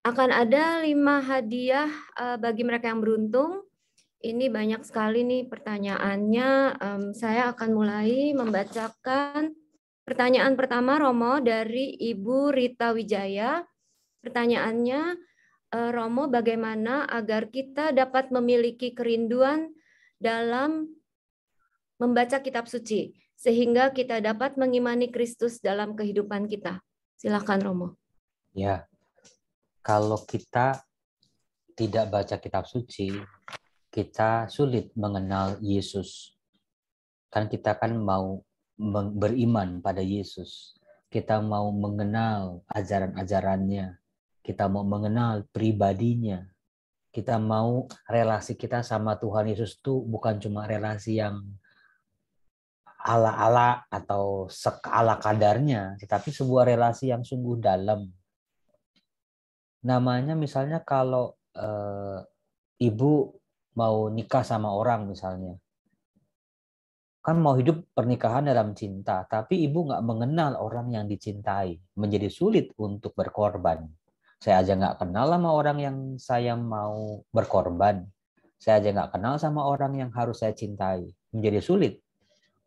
Speaker 2: Akan ada 5 hadiah bagi mereka yang beruntung. Ini banyak sekali nih pertanyaannya. Saya akan mulai membacakan pertanyaan pertama, Romo, dari Ibu Rita Wijaya. Pertanyaannya, Romo, bagaimana agar kita dapat memiliki kerinduan dalam membaca kitab suci, sehingga kita dapat mengimani Kristus dalam kehidupan kita? Silakan, Romo.
Speaker 4: Ya, kalau kita tidak baca kitab suci, kita sulit mengenal Yesus. Kan kita kan mau beriman pada Yesus. Kita mau mengenal ajaran-ajarannya. Kita mau mengenal pribadinya. Kita mau relasi kita sama Tuhan Yesus itu bukan cuma relasi yang ala-ala atau ala kadarnya, tetapi sebuah relasi yang sungguh dalam. Namanya misalnya kalau ibu mau nikah sama orang misalnya, kan mau hidup pernikahan dalam cinta, tapi ibu nggak mengenal orang yang dicintai, menjadi sulit untuk berkorban. Saya aja nggak kenal sama orang yang saya mau berkorban. Saya aja nggak kenal sama orang yang harus saya cintai, menjadi sulit.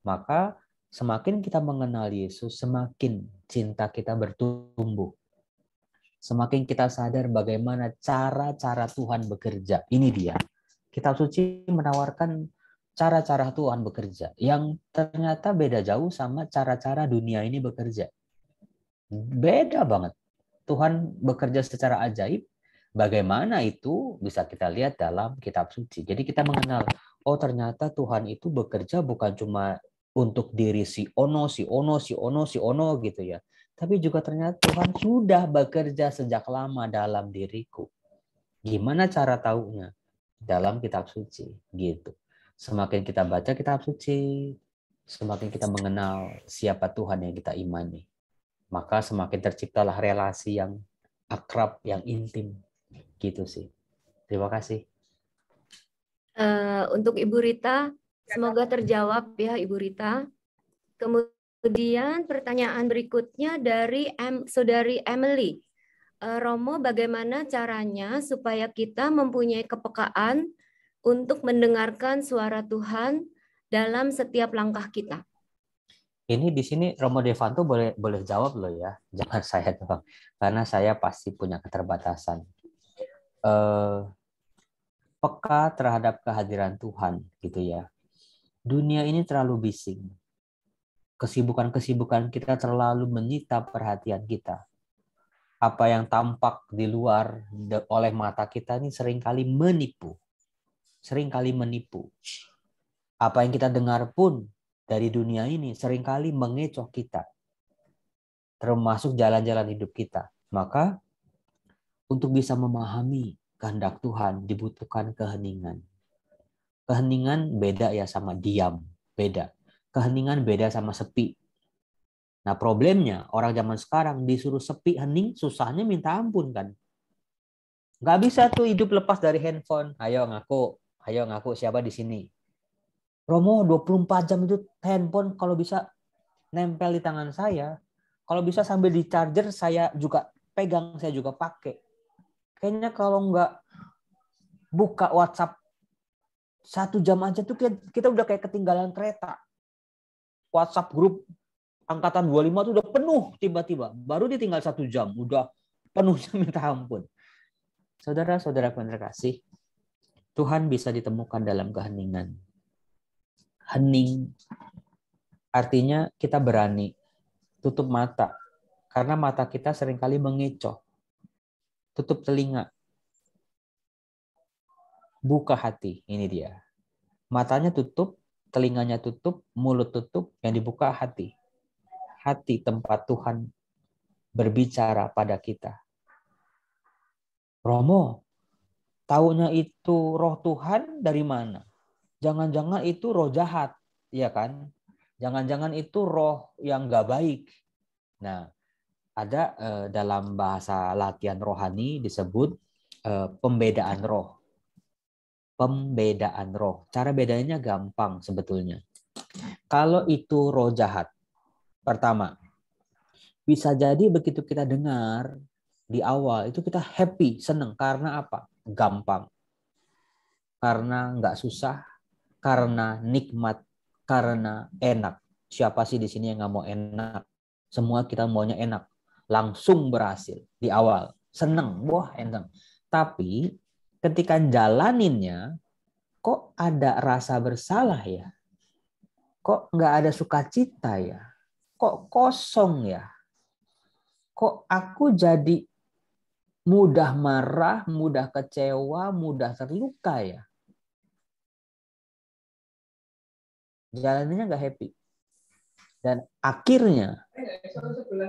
Speaker 4: Maka semakin kita mengenal Yesus, semakin cinta kita bertumbuh. Semakin kita sadar bagaimana cara-cara Tuhan bekerja. Ini dia. Kitab suci menawarkan cara-cara Tuhan bekerja yang ternyata beda jauh sama cara-cara dunia ini bekerja. Beda banget. Tuhan bekerja secara ajaib. Bagaimana itu bisa kita lihat dalam kitab suci. Jadi kita mengenal, oh ternyata Tuhan itu bekerja bukan cuma untuk diri si Ono gitu ya. Tapi juga ternyata Tuhan sudah bekerja sejak lama dalam diriku. Gimana cara taunya? Dalam kitab suci gitu. Semakin kita baca kitab suci, semakin kita mengenal siapa Tuhan yang kita imani. Maka semakin terciptalah relasi yang akrab, yang intim. Gitu sih. Terima kasih.
Speaker 2: Untuk Ibu Rita, semoga terjawab ya Ibu Rita. Kemudian pertanyaan berikutnya dari Saudari Emily. Romo, bagaimana caranya supaya kita mempunyai kepekaan untuk mendengarkan suara Tuhan dalam setiap langkah kita?
Speaker 4: Ini di sini Romo Devanto boleh jawab loh ya, jangan saya doang, karena saya pasti punya keterbatasan. Peka terhadap kehadiran Tuhan, gitu ya. Dunia ini terlalu bising. Kesibukan-kesibukan kita terlalu menyita perhatian kita. Apa yang tampak di luar oleh mata kita ini seringkali menipu. Seringkali menipu. Apa yang kita dengar pun dari dunia ini seringkali mengecoh kita. Termasuk jalan-jalan hidup kita. Maka untuk bisa memahami kehendak Tuhan dibutuhkan keheningan. Keheningan beda ya sama diam. Beda. Keheningan beda sama sepi. Nah problemnya orang zaman sekarang disuruh sepi hening susahnya minta ampun kan. Nggak bisa tuh hidup lepas dari handphone. Ayo ngaku siapa di sini. Romo 24 jam itu handphone kalau bisa nempel di tangan saya. Kalau bisa sambil di charger saya juga pegang, saya juga pakai. Kayaknya kalau nggak buka WhatsApp 1 jam aja tuh kita udah kayak ketinggalan kereta. WhatsApp grup angkatan 25 tuh udah penuh tiba-tiba. Baru ditinggal 1 jam, udah penuhnya minta ampun. Saudara-saudara yang terkasih, Tuhan bisa ditemukan dalam keheningan. Hening artinya kita berani tutup mata. Karena mata kita seringkali mengecoh. Tutup telinga. Buka hati, ini dia. Matanya tutup, telinganya tutup, mulut tutup, yang dibuka hati. Hati tempat Tuhan berbicara pada kita. Romo, taunya itu roh Tuhan dari mana? Jangan-jangan itu roh jahat, ya kan? Jangan-jangan itu roh yang gak baik. Nah, ada dalam bahasa latihan rohani disebut pembedaan roh. Pembedaan roh. Cara bedanya gampang sebetulnya. Kalau itu roh jahat, pertama, bisa jadi begitu kita dengar di awal itu kita happy, seneng. Karena apa? Gampang. Karena nggak susah, karena nikmat, karena enak. Siapa sih di sini yang nggak mau enak? Semua kita maunya enak. Langsung berhasil di awal. Seneng, wah enak. Tapi ketika jalaninnya, kok ada rasa bersalah ya? Kok nggak ada sukacita ya? Kok kosong ya? Kok aku jadi mudah marah, mudah kecewa, mudah terluka ya? Jalannya nggak happy. Dan akhirnya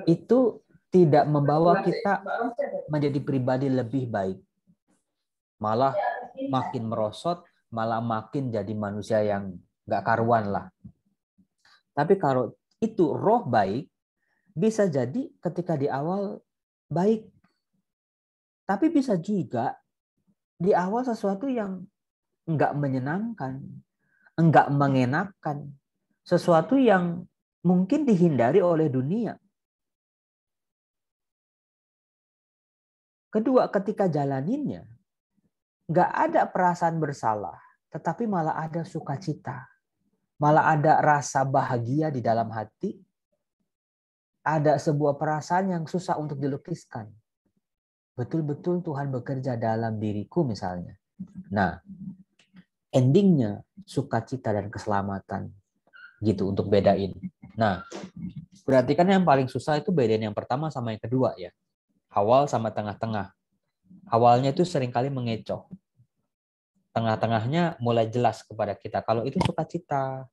Speaker 4: itu tidak membawa kita menjadi pribadi lebih baik. Malah makin merosot, malah makin jadi manusia yang nggak karuan lah. Tapi kalau itu roh baik, bisa jadi ketika di awal baik. Tapi bisa juga di awal sesuatu yang nggak menyenangkan, nggak mengenakan, sesuatu yang mungkin dihindari oleh dunia. Kedua, ketika jalaninnya, nggak ada perasaan bersalah, tetapi malah ada sukacita. Malah ada rasa bahagia di dalam hati. Ada sebuah perasaan yang susah untuk dilukiskan. Betul-betul Tuhan bekerja dalam diriku misalnya. Nah, endingnya sukacita dan keselamatan. Gitu untuk bedain. Nah, berarti kan yang paling susah itu bedain yang pertama sama yang kedua ya. Awal sama tengah-tengah. Awalnya itu seringkali mengecoh. Tengah-tengahnya mulai jelas kepada kita. Kalau itu sukacita.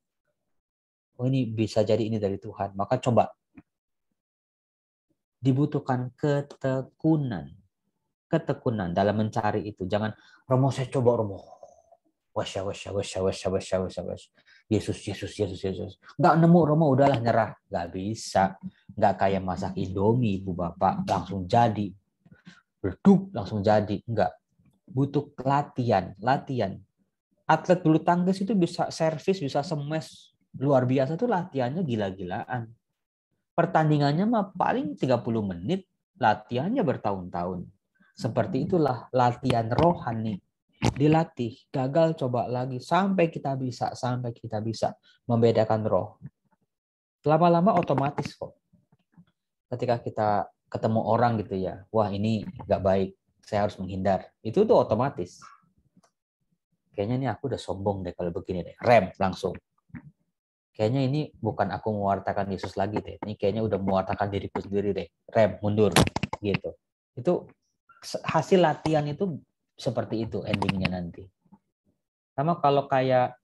Speaker 4: Oh ini bisa jadi ini dari Tuhan. Maka coba. Dibutuhkan ketekunan. Ketekunan dalam mencari itu. Jangan, Romo saya coba Romo. Wasya, wasya, wasya, wasya, wasya, wasya, wasya. Yesus, Yesus, Yesus, Yesus. Nggak nemu, Romo, udahlah nyerah. Nggak bisa. Nggak kayak masak Indomie, Ibu Bapak. Langsung jadi. Berduk, langsung jadi. Nggak. Butuh latihan. Latihan. Atlet bulu tangkis itu bisa servis, bisa smash. Luar biasa tuh latihannya gila-gilaan. Pertandingannya mah paling 30 menit. Latihannya bertahun-tahun. Seperti itulah latihan rohani. Dilatih, gagal coba lagi sampai kita bisa membedakan roh. Lama-lama otomatis kok. Ketika kita ketemu orang gitu ya, wah ini nggak baik, saya harus menghindar. Itu tuh otomatis. Kayaknya ini aku udah sombong deh kalau begini deh. Rem langsung. Kayaknya ini bukan aku mewartakan Yesus lagi deh. Ini kayaknya udah mewartakan diriku sendiri deh. Rem, mundur gitu. Itu hasil latihan itu seperti itu endingnya nanti. Sama kalau kayak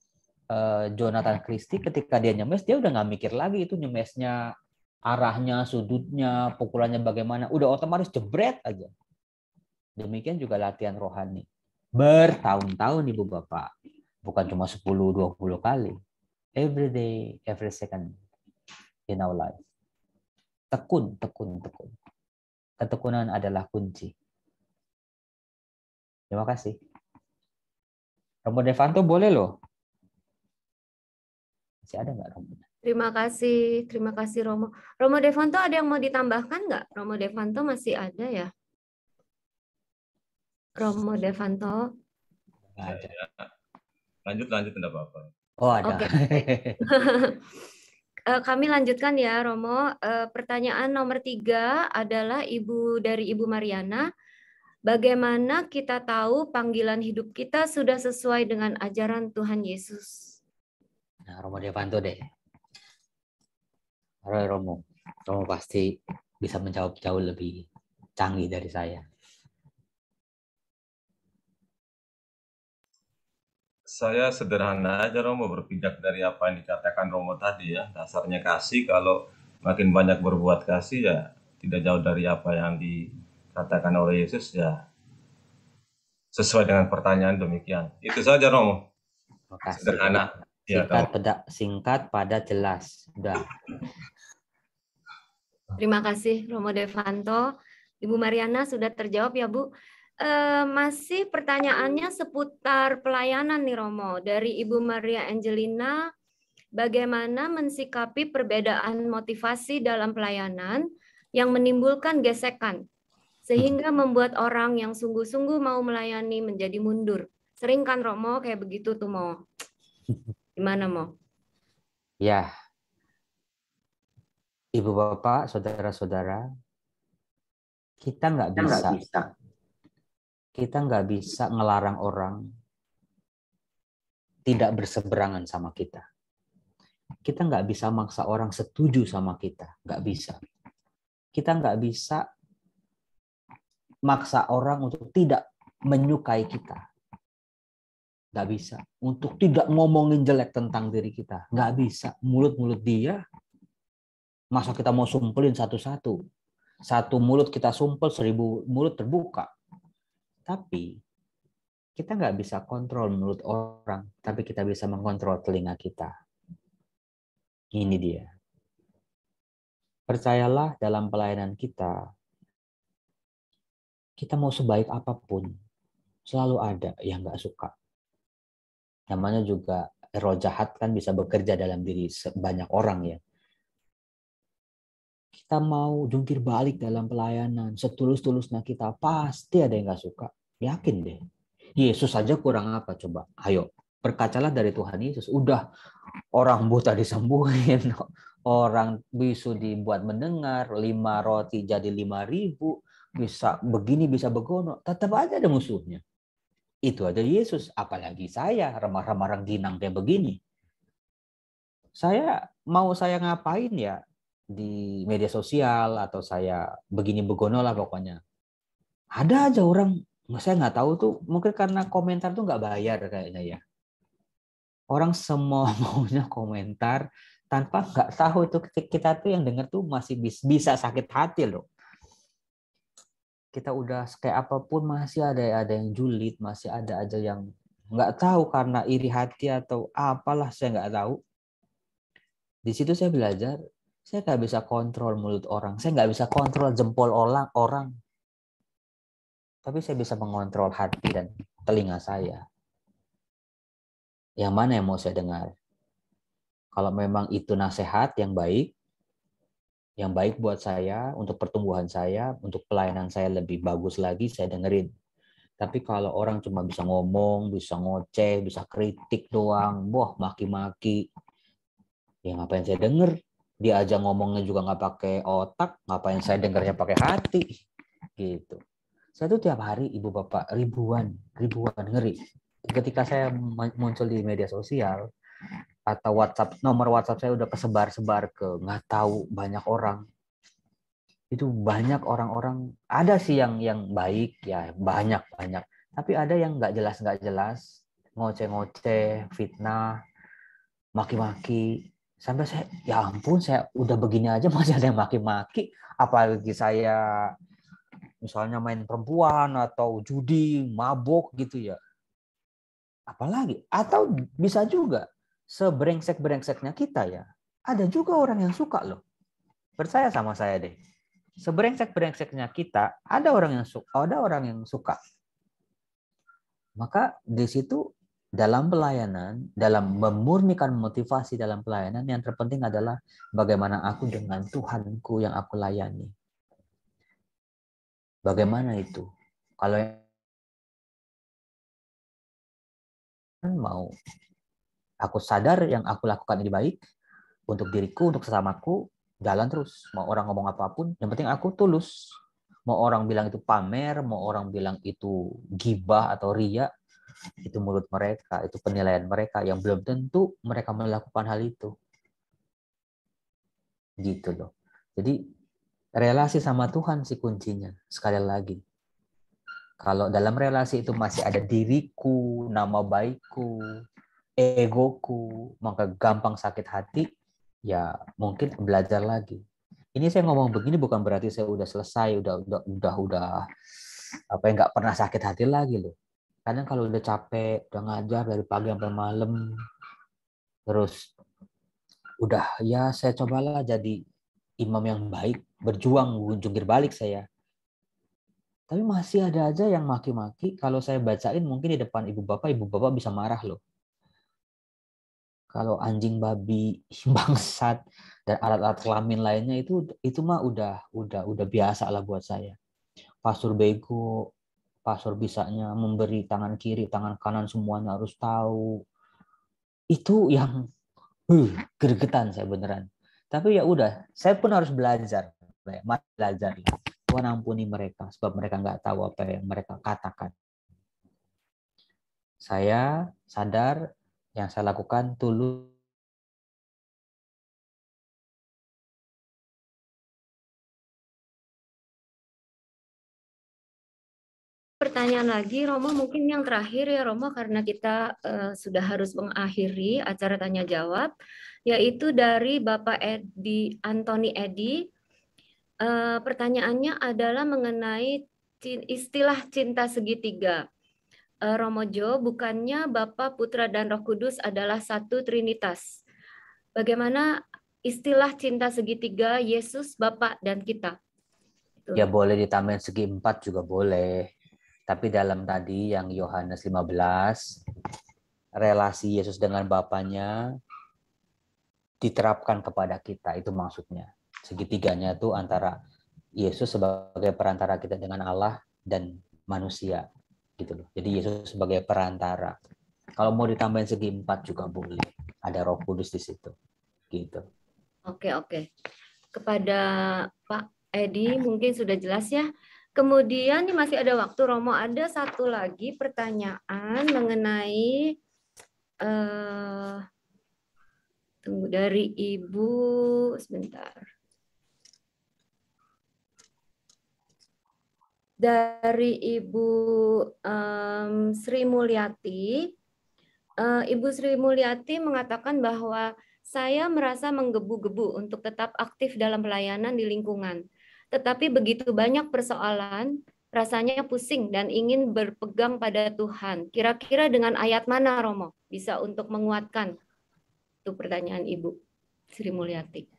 Speaker 4: Jonathan Christie ketika dia nyemes, dia udah nggak mikir lagi itu nyemesnya, arahnya, sudutnya, pukulannya bagaimana. Udah otomatis jebret aja. Demikian juga latihan rohani. Bertahun-tahun Ibu Bapak. Bukan cuma 10-20 kali. Every day, every second in our life. Tekun, tekun, tekun. Ketekunan adalah kunci. Terima kasih. Romo Devanto boleh loh. Masih ada nggak Romo?
Speaker 2: Terima kasih Romo. Romo Devanto ada yang mau ditambahkan nggak? Romo Devanto masih ada ya? Romo Devanto.
Speaker 4: Nggak ada.
Speaker 3: Lanjut tidak apa-apa.
Speaker 4: Oh ada.
Speaker 2: Oke. Kami lanjutkan ya Romo. Pertanyaan nomor 3 adalah dari Ibu Mariana. Bagaimana kita tahu panggilan hidup kita sudah sesuai dengan ajaran Tuhan Yesus?
Speaker 4: Nah, Romo Devanto deh. Romo pasti bisa menjawab jauh lebih canggih dari saya.
Speaker 3: Saya sederhana aja Romo, berpijak dari apa yang dikatakan Romo tadi ya. Dasarnya kasih, kalau makin banyak berbuat kasih ya tidak jauh dari apa yang dikatakan oleh Yesus ya. Sesuai dengan pertanyaan demikian. Itu saja Romo.
Speaker 4: Terima kasih.
Speaker 3: Sederhana. Ya,
Speaker 4: Singkat, padat, jelas. Udah.
Speaker 2: Terima kasih Romo Devanto. Ibu Mariana sudah terjawab ya Bu. Masih pertanyaannya seputar pelayanan nih Romo. Dari Ibu Maria Angelina, bagaimana mensikapi perbedaan motivasi dalam pelayanan yang menimbulkan gesekan, sehingga membuat orang yang sungguh-sungguh mau melayani menjadi mundur. Sering kan Romo kayak begitu tuh Mo. Gimana Mo?
Speaker 4: Ya, Ibu Bapak, saudara-saudara, kita nggak bisa ngelarang orang tidak berseberangan sama kita. Kita nggak bisa maksa orang setuju sama kita, nggak bisa. Kita nggak bisa maksa orang untuk tidak menyukai kita. Nggak bisa. Untuk tidak ngomongin jelek tentang diri kita. Nggak bisa. Mulut-mulut dia, masa kita mau sumpelin satu-satu. Satu mulut kita sumpel, 1000 mulut terbuka. Tapi kita nggak bisa kontrol mulut orang, tapi kita bisa mengontrol telinga kita. Ini dia. Percayalah dalam pelayanan kita mau sebaik apapun, selalu ada yang nggak suka. Namanya juga roh jahat kan bisa bekerja dalam diri banyak orang ya. Kita mau jungkir balik dalam pelayanan, setulus-tulusnya kita, pasti ada yang nggak suka. Yakin deh. Yesus saja kurang apa coba? Ayo, berkacalah dari Tuhan Yesus. Udah orang buta disembuhin, orang bisu dibuat mendengar, 5 roti jadi 5.000, bisa begini, bisa begono. Tetap aja ada musuhnya. Itu aja Yesus, apalagi saya remah-remah rengginang kayak begini. Saya ngapain ya di media sosial atau saya begini begono lah pokoknya. Ada aja orang, saya nggak tahu tuh, mungkin karena komentar tuh nggak bayar kayaknya ya. Orang semua maunya komentar tanpa nggak tahu itu kita tuh yang dengar tuh masih bisa sakit hati loh. Kita udah kayak apapun masih ada yang julid, masih ada aja yang nggak tahu karena iri hati atau apalah, saya nggak tahu. Di situ saya belajar, saya nggak bisa kontrol mulut orang, saya nggak bisa kontrol jempol orang, tapi saya bisa mengontrol hati dan telinga saya. Yang mana yang mau saya dengar? Kalau memang itu nasihat yang baik buat saya, untuk pertumbuhan saya, untuk pelayanan saya lebih bagus lagi, saya dengerin. Tapi kalau orang cuma bisa ngomong, bisa ngoceh, bisa kritik doang, wah maki-maki, ya ngapain saya denger? Dia aja ngomongnya juga nggak pakai otak, ngapain saya dengernya pakai hati? Gitu. Saya tuh tiap hari ibu bapak ribuan ngeri. Ketika saya muncul di media sosial atau nomor WhatsApp saya udah kesebar-sebar ke nggak tahu banyak orang. Itu banyak orang-orang, ada sih yang baik ya, banyak, tapi ada yang nggak jelas, ngoceh-ngoceh, fitnah, maki-maki, sampai saya, ya ampun, saya udah begini aja masih ada yang maki-maki, apalagi saya misalnya main perempuan atau judi, mabok gitu ya, apalagi, atau bisa juga sebrengsek-brengseknya kita ya, ada juga orang yang suka loh, percaya sama saya deh. Sebrengsek-brengseknya kita, ada orang yang suka. Maka di situ dalam pelayanan, dalam memurnikan motivasi dalam pelayanan, yang terpenting adalah bagaimana aku dengan Tuhanku yang aku layani. Bagaimana itu? Kalau yang mau aku sadar yang aku lakukan ini baik untuk diriku, untuk sesamaku, jalan terus. Mau orang ngomong apapun, yang penting aku tulus. Mau orang bilang itu pamer, mau orang bilang itu gibah atau riya, itu mulut mereka, itu penilaian mereka yang belum tentu mereka melakukan hal itu. Gitu loh. Jadi relasi sama Tuhan sih kuncinya. Sekali lagi. Kalau dalam relasi itu masih ada diriku, nama baikku, egoku, maka gampang sakit hati, ya mungkin belajar lagi. Ini saya ngomong begini bukan berarti saya udah selesai, udah apa yang nggak pernah sakit hati lagi loh. Kadang kalau udah capek, udah ngajar dari pagi sampai malam, terus udah ya saya cobalah jadi imam yang baik, berjuang jungkir balik saya. Tapi masih ada aja yang maki-maki. Kalau saya bacain mungkin di depan ibu bapak bisa marah loh. Kalau anjing, babi, bangsat, dan alat-alat kelamin lainnya itu mah udah biasa lah buat saya. Pastor bego, pastor bisanya memberi tangan kiri, tangan kanan semuanya harus tahu. Itu yang gregetan saya beneran. Tapi ya udah, saya pun harus belajar. Belajar. Tuhan ampuni mereka, sebab mereka nggak tahu apa yang mereka katakan. Saya sadar yang saya lakukan tulus.
Speaker 2: Pertanyaan lagi, Romo, mungkin yang terakhir ya Romo, karena kita sudah harus mengakhiri acara tanya jawab, yaitu dari Bapak Antoni Edi. Pertanyaannya adalah mengenai istilah cinta segitiga. Romo Jo, bukannya Bapa, Putra, dan Roh Kudus adalah satu Trinitas. Bagaimana istilah cinta segitiga Yesus, Bapa, dan kita?
Speaker 4: Ya boleh ditambahin segi 4 juga boleh. Tapi dalam tadi yang Yohanes 15, relasi Yesus dengan Bapanya diterapkan kepada kita, itu maksudnya. Segitiganya itu antara Yesus sebagai perantara kita dengan Allah dan manusia. Gitu loh. Jadi Yesus sebagai perantara. Kalau mau ditambahin segi 4 juga boleh. Ada Roh Kudus di situ. Gitu.
Speaker 2: Oke. Kepada Pak Edi mungkin sudah jelas ya. Kemudian ini masih ada waktu, Romo, ada satu lagi pertanyaan mengenai tunggu, dari Ibu sebentar. Dari Ibu Sri Mulyati. Ibu Sri Mulyati mengatakan bahwa saya merasa menggebu-gebu untuk tetap aktif dalam pelayanan di lingkungan. Tetapi begitu banyak persoalan rasanya pusing dan ingin berpegang pada Tuhan. Kira-kira dengan ayat mana, Romo, bisa untuk menguatkan? Itu pertanyaan Ibu Sri Mulyati.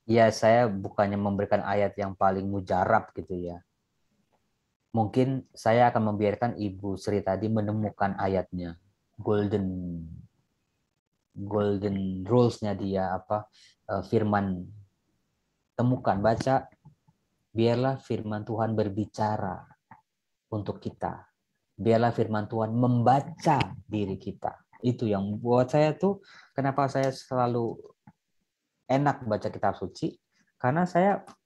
Speaker 4: Ya, saya bukannya memberikan ayat yang paling mujarab gitu ya. Mungkin saya akan membiarkan Ibu Sri tadi menemukan ayatnya. Golden rules-nya dia firman. Temukan, baca, biarlah firman Tuhan berbicara untuk kita. Biarlah firman Tuhan membaca diri kita. Itu yang buat saya tuh, kenapa saya selalu enak baca kitab suci, karena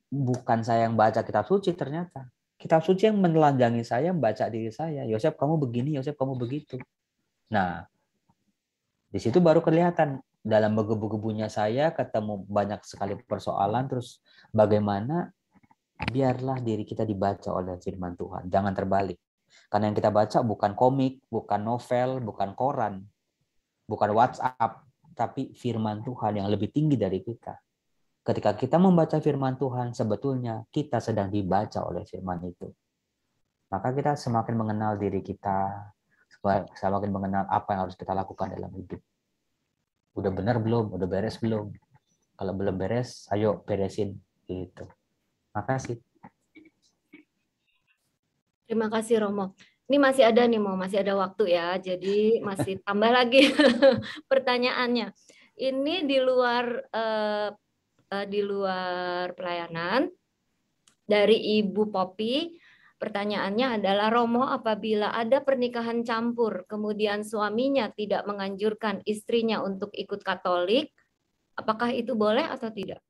Speaker 4: bukan saya yang baca kitab suci ternyata. Kitab suci yang menelanjangi saya, membaca diri saya. Yosef kamu begini, Yosef kamu begitu. Nah, di situ baru kelihatan dalam begebu-gebunya saya ketemu banyak sekali persoalan, terus bagaimana biarlah diri kita dibaca oleh firman Tuhan. Jangan terbalik. Karena yang kita baca bukan komik, bukan novel, bukan koran, bukan WhatsApp, tapi firman Tuhan yang lebih tinggi dari kita. Ketika kita membaca firman Tuhan, sebetulnya kita sedang dibaca oleh firman itu. Maka kita semakin mengenal diri kita, semakin mengenal apa yang harus kita lakukan dalam hidup. Udah benar belum? Udah beres belum? Kalau belum beres, ayo beresin. Gitu. Makasih.
Speaker 2: Terima kasih, Romo. Ini masih ada nih, masih ada waktu ya. Jadi masih tambah lagi pertanyaannya. Ini di luar pelayanan dari Ibu Popi. Pertanyaannya adalah, Romo, apabila ada pernikahan campur, kemudian suaminya tidak menganjurkan istrinya untuk ikut Katolik, apakah itu boleh atau tidak?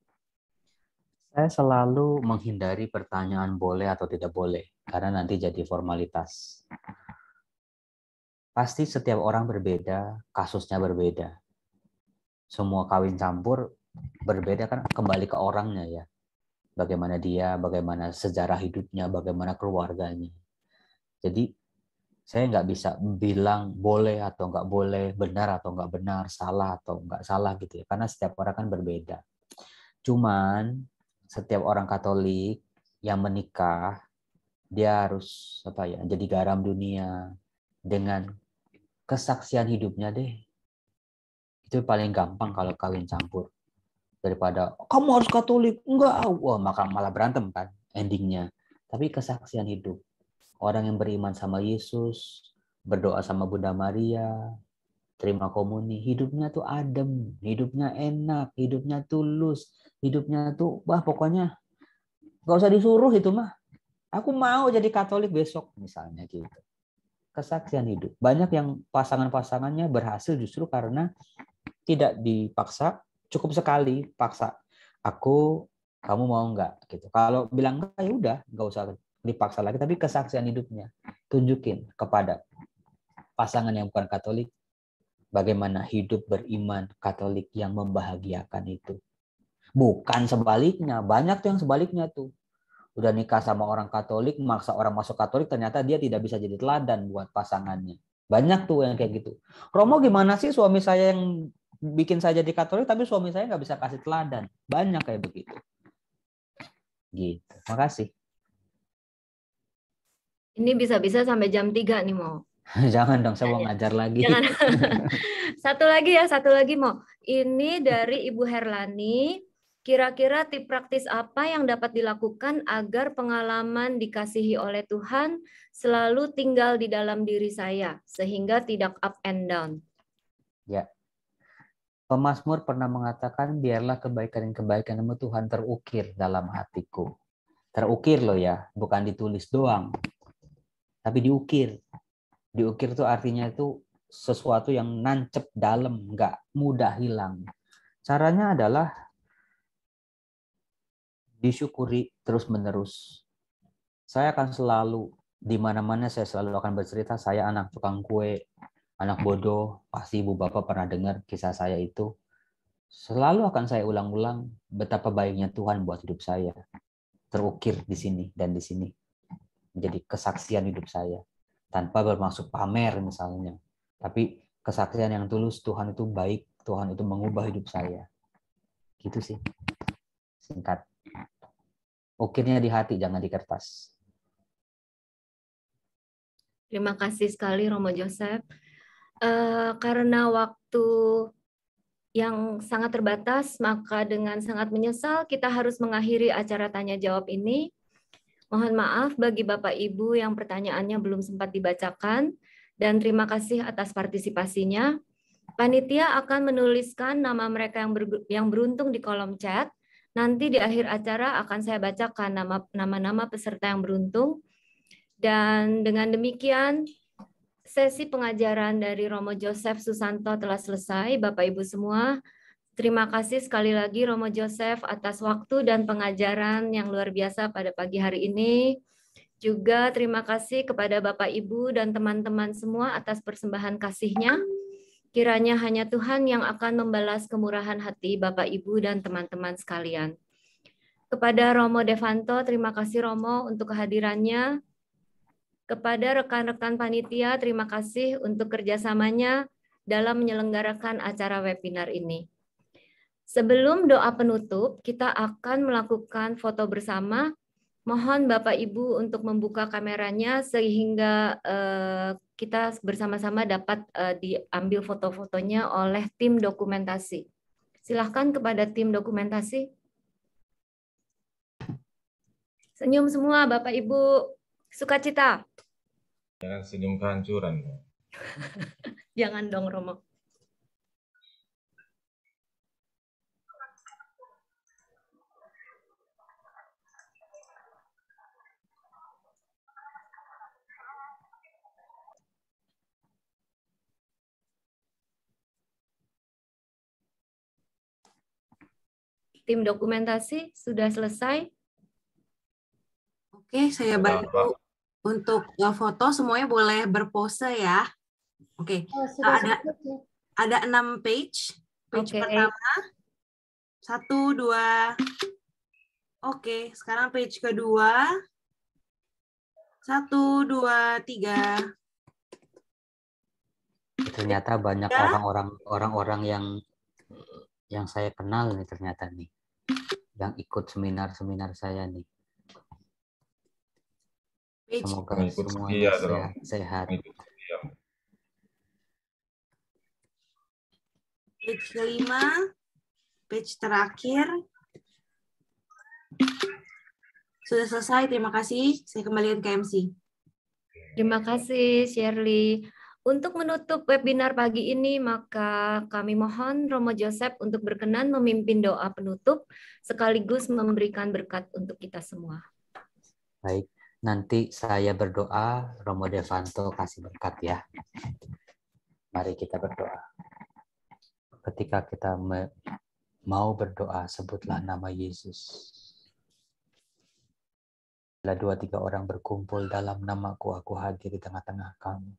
Speaker 4: Saya selalu menghindari pertanyaan boleh atau tidak boleh, karena nanti jadi formalitas. Pasti setiap orang berbeda, kasusnya berbeda. Semua kawin campur berbeda kan, kembali ke orangnya ya. Bagaimana dia, bagaimana sejarah hidupnya, bagaimana keluarganya. Jadi saya nggak bisa bilang boleh atau nggak boleh, benar atau nggak benar, salah atau nggak salah gitu ya. Karena setiap orang kan berbeda. Cuman setiap orang Katolik yang menikah, dia harus jadi garam dunia dengan kesaksian hidupnya deh. Itu paling gampang kalau kawin campur. Daripada kamu harus Katolik, enggak, wah maka malah berantem kan endingnya. Tapi kesaksian hidup. Orang yang beriman sama Yesus, berdoa sama Bunda Maria, terima komuni, hidupnya tuh adem, hidupnya enak, hidupnya tulus, hidupnya tuh pokoknya nggak usah disuruh itu mah. Aku mau jadi Katolik besok misalnya gitu. Kesaksian hidup. Banyak yang pasangan-pasangannya berhasil justru karena tidak dipaksa, cukup sekali paksa. Kamu mau nggak gitu. Kalau bilang enggak ya udah, nggak usah dipaksa lagi. Tapi kesaksian hidupnya tunjukin kepada pasangan yang bukan Katolik bagaimana hidup beriman Katolik yang membahagiakan itu. Bukan sebaliknya, banyak tuh yang sebaliknya tuh. Udah nikah sama orang Katolik, maksa orang masuk Katolik, ternyata dia tidak bisa jadi teladan buat pasangannya. Banyak tuh yang kayak gitu. Romo gimana sih suami saya yang bikin saya jadi Katolik, tapi suami saya nggak bisa kasih teladan. Banyak kayak begitu. Gitu. Makasih.
Speaker 2: Ini bisa-bisa sampai jam 3 nih, Mo.
Speaker 4: Jangan dong, saya mau ngajar lagi.
Speaker 2: Jangan. Satu lagi, Mo. Ini dari Ibu Herlani. Kira-kira tip praktis apa yang dapat dilakukan agar pengalaman dikasihi oleh Tuhan selalu tinggal di dalam diri saya, sehingga tidak up and down?
Speaker 4: Ya. Pemazmur pernah mengatakan, biarlah kebaikan-kebaikan-Mu Tuhan terukir dalam hatiku. Terukir loh ya, bukan ditulis doang. Tapi diukir. Diukir itu artinya itu sesuatu yang nancep dalam, nggak mudah hilang. Caranya adalah disyukuri terus-menerus. Saya akan selalu, di mana-mana saya selalu akan bercerita, saya anak tukang kue, anak bodoh, pasti ibu bapak pernah dengar kisah saya itu. Selalu akan saya ulang-ulang betapa baiknya Tuhan buat hidup saya. Terukir di sini dan di sini. Menjadi kesaksian hidup saya. Tanpa bermaksud pamer misalnya. Tapi kesaksian yang tulus, Tuhan itu baik, Tuhan itu mengubah hidup saya. Gitu sih. Singkat. Ukirnya di hati, jangan di kertas.
Speaker 2: Terima kasih sekali Romo Joseph. Karena waktu yang sangat terbatas, maka dengan sangat menyesal kita harus mengakhiri acara tanya jawab ini. Mohon maaf bagi Bapak Ibu yang pertanyaannya belum sempat dibacakan, dan terima kasih atas partisipasinya. Panitia akan menuliskan nama mereka yang beruntung di kolom chat. Nanti di akhir acara akan saya bacakan nama-nama peserta yang beruntung. Dan dengan demikian, sesi pengajaran dari Romo Joseph Susanto telah selesai, Bapak Ibu semua. Terima kasih sekali lagi Romo Joseph atas waktu dan pengajaran yang luar biasa pada pagi hari ini. Juga terima kasih kepada Bapak Ibu dan teman-teman semua atas persembahan kasihnya. Kiranya hanya Tuhan yang akan membalas kemurahan hati Bapak Ibu dan teman-teman sekalian. Kepada Romo Devanto, terima kasih Romo untuk kehadirannya. Kepada rekan-rekan panitia, terima kasih untuk kerjasamanya dalam menyelenggarakan acara webinar ini. Sebelum doa penutup, kita akan melakukan foto bersama. Mohon Bapak Ibu untuk membuka kameranya sehingga kita bersama-sama dapat diambil foto-fotonya oleh tim dokumentasi. Silahkan kepada tim dokumentasi. Senyum semua Bapak Ibu. Sukacita.
Speaker 3: Jangan senyum kehancuran.
Speaker 2: Jangan dong Romo. Tim dokumentasi sudah selesai.
Speaker 8: Oke, saya bantu untuk foto. Semuanya boleh berpose ya. Oke, ada 6 page. Page pertama, 1, 2. Oke, sekarang page kedua. 1, 2, 3.
Speaker 4: Ternyata banyak orang-orang yang saya kenal nih ternyata nih, yang ikut seminar-seminar saya nih. Semoga semuanya sehat.
Speaker 8: Page kelima, page terakhir. Sudah selesai, terima kasih. Saya kembalikan ke MC.
Speaker 2: Terima kasih Shirley. Untuk menutup webinar pagi ini, maka kami mohon Romo Joseph untuk berkenan memimpin doa penutup sekaligus memberikan berkat untuk kita semua.
Speaker 4: Baik, nanti saya berdoa, Romo Devanto kasih berkat ya. Mari kita berdoa. Ketika kita mau berdoa, sebutlah nama Yesus. Bila 2-3 orang berkumpul dalam namaku, aku hadir di tengah-tengah kamu.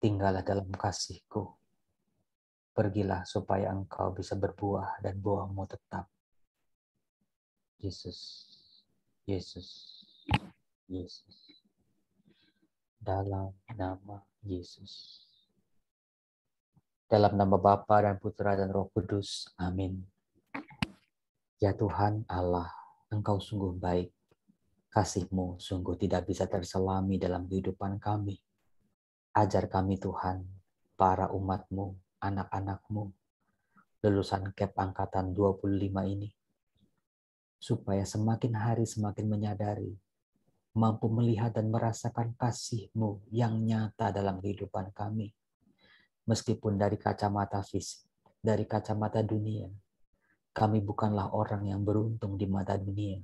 Speaker 4: Tinggallah dalam kasih-Ku. Pergilah supaya engkau bisa berbuah dan buahmu tetap. Yesus, Yesus, Yesus. Dalam nama Yesus. Dalam nama Bapa dan Putra dan Roh Kudus. Amin. Ya Tuhan Allah, Engkau sungguh baik. Kasih-Mu sungguh tidak bisa terselami dalam kehidupan kami. Ajar kami Tuhan, para umat-Mu, anak-anak-Mu, lulusan KEP Angkatan 25 ini, supaya semakin hari semakin menyadari, mampu melihat dan merasakan kasih-Mu yang nyata dalam kehidupan kami. Meskipun dari kacamata fisik, dari kacamata dunia, kami bukanlah orang yang beruntung di mata dunia,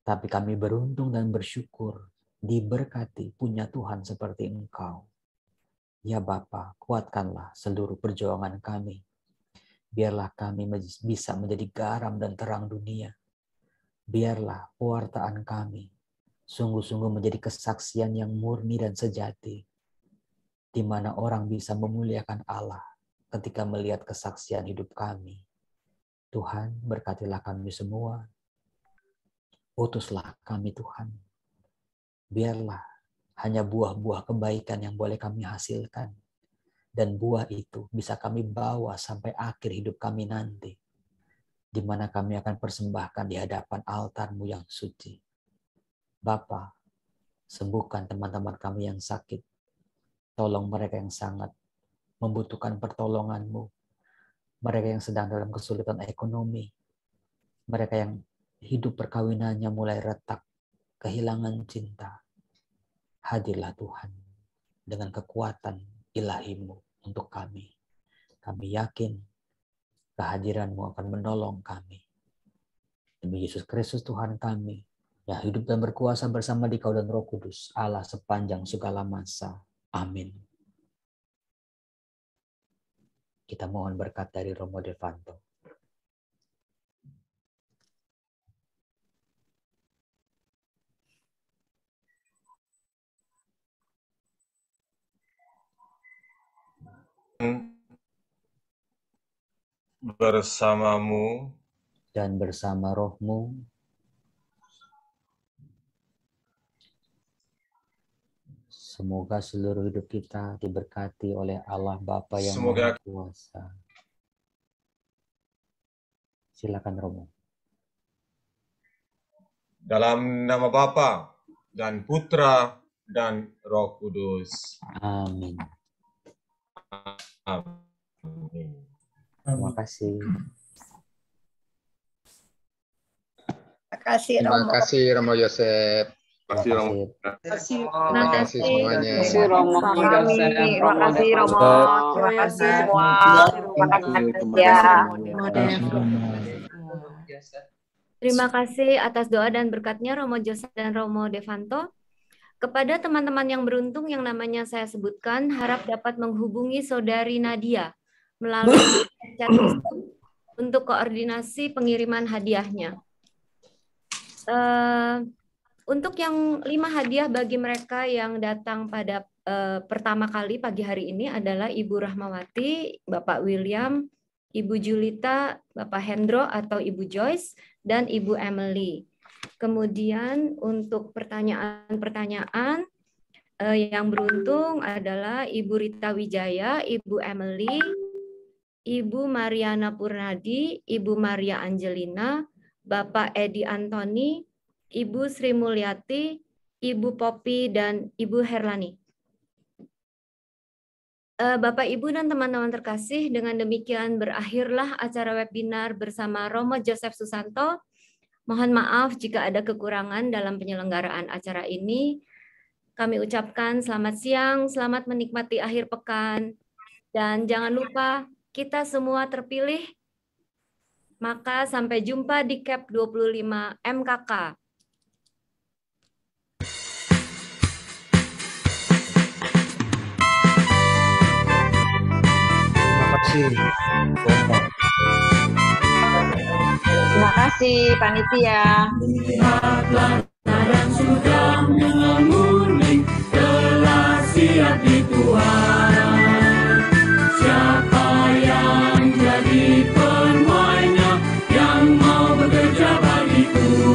Speaker 4: tapi kami beruntung dan bersyukur diberkati punya Tuhan seperti Engkau. Ya Bapa, kuatkanlah seluruh perjuangan kami. Biarlah kami bisa menjadi garam dan terang dunia. Biarlah pewartaan kami sungguh-sungguh menjadi kesaksian yang murni dan sejati, di mana orang bisa memuliakan Allah ketika melihat kesaksian hidup kami. Tuhan, berkatilah kami semua. Utuslah kami Tuhan. Biarlah hanya buah-buah kebaikan yang boleh kami hasilkan. Dan buah itu bisa kami bawa sampai akhir hidup kami nanti. Di mana kami akan persembahkan di hadapan altar-Mu yang suci. Bapa, Sembuhkan teman-teman kami yang sakit. Tolong mereka yang sangat membutuhkan pertolongan-Mu. Mereka yang sedang dalam kesulitan ekonomi. Mereka yang hidup perkawinannya mulai retak, kehilangan cinta. Hadirlah Tuhan dengan kekuatan ilahi-Mu untuk kami. Kami yakin kehadiran-Mu akan menolong kami. Demi Yesus Kristus Tuhan kami, yang hidup dan berkuasa bersama Dikau dan Roh Kudus, Allah sepanjang segala masa. Amin. Kita mohon berkat dari Romo Devanto.
Speaker 3: Bersamamu
Speaker 4: Dan bersama roh-Mu, semoga seluruh hidup kita diberkati oleh Allah Bapa yang
Speaker 3: Semoga
Speaker 4: Maha Kuasa. Silakan Romo.
Speaker 3: dalam nama Bapa dan Putra dan Roh Kudus.
Speaker 4: Amin.
Speaker 3: Amin.
Speaker 4: Terima kasih.
Speaker 9: Terima kasih Romo Yosef.
Speaker 4: Terima kasih.
Speaker 9: Terima kasih semuanya.
Speaker 10: Terima kasih Romo Yosef. Terima kasih Romo. Terima kasih semua. Terima kasih ya.
Speaker 2: Terima kasih atas doa dan berkatnya Romo Joseph dan Romo Devanto. Kepada teman-teman yang beruntung yang namanya saya sebutkan, harap dapat menghubungi Saudari Nadia melalui chat untuk koordinasi pengiriman hadiahnya. Untuk yang 5 hadiah bagi mereka yang datang pada pertama kali pagi hari ini adalah Ibu Rahmawati, Bapak William, Ibu Julita, Bapak Hendro atau Ibu Joyce, dan Ibu Emily. Kemudian untuk pertanyaan-pertanyaan yang beruntung adalah Ibu Rita Wijaya, Ibu Emily, Ibu Mariana Purnadi, Ibu Maria Angelina, Bapak Edi Antoni, Ibu Sri Mulyati, Ibu Popi, dan Ibu Herlani. Bapak, Ibu, dan teman-teman terkasih, dengan demikian berakhirlah acara webinar bersama Romo Joseph Susanto. Mohon maaf jika ada kekurangan dalam penyelenggaraan acara ini. Kami ucapkan selamat siang, selamat menikmati akhir pekan, dan jangan lupa kita semua terpilih. Maka sampai jumpa di CAP 25 MKK.
Speaker 10: Terima kasih panitia.
Speaker 7: Lihatlah ladang sudah menguning, telah siap di Tuhan. Siapa yang jadi penuainya, yang mau bekerja bagiku?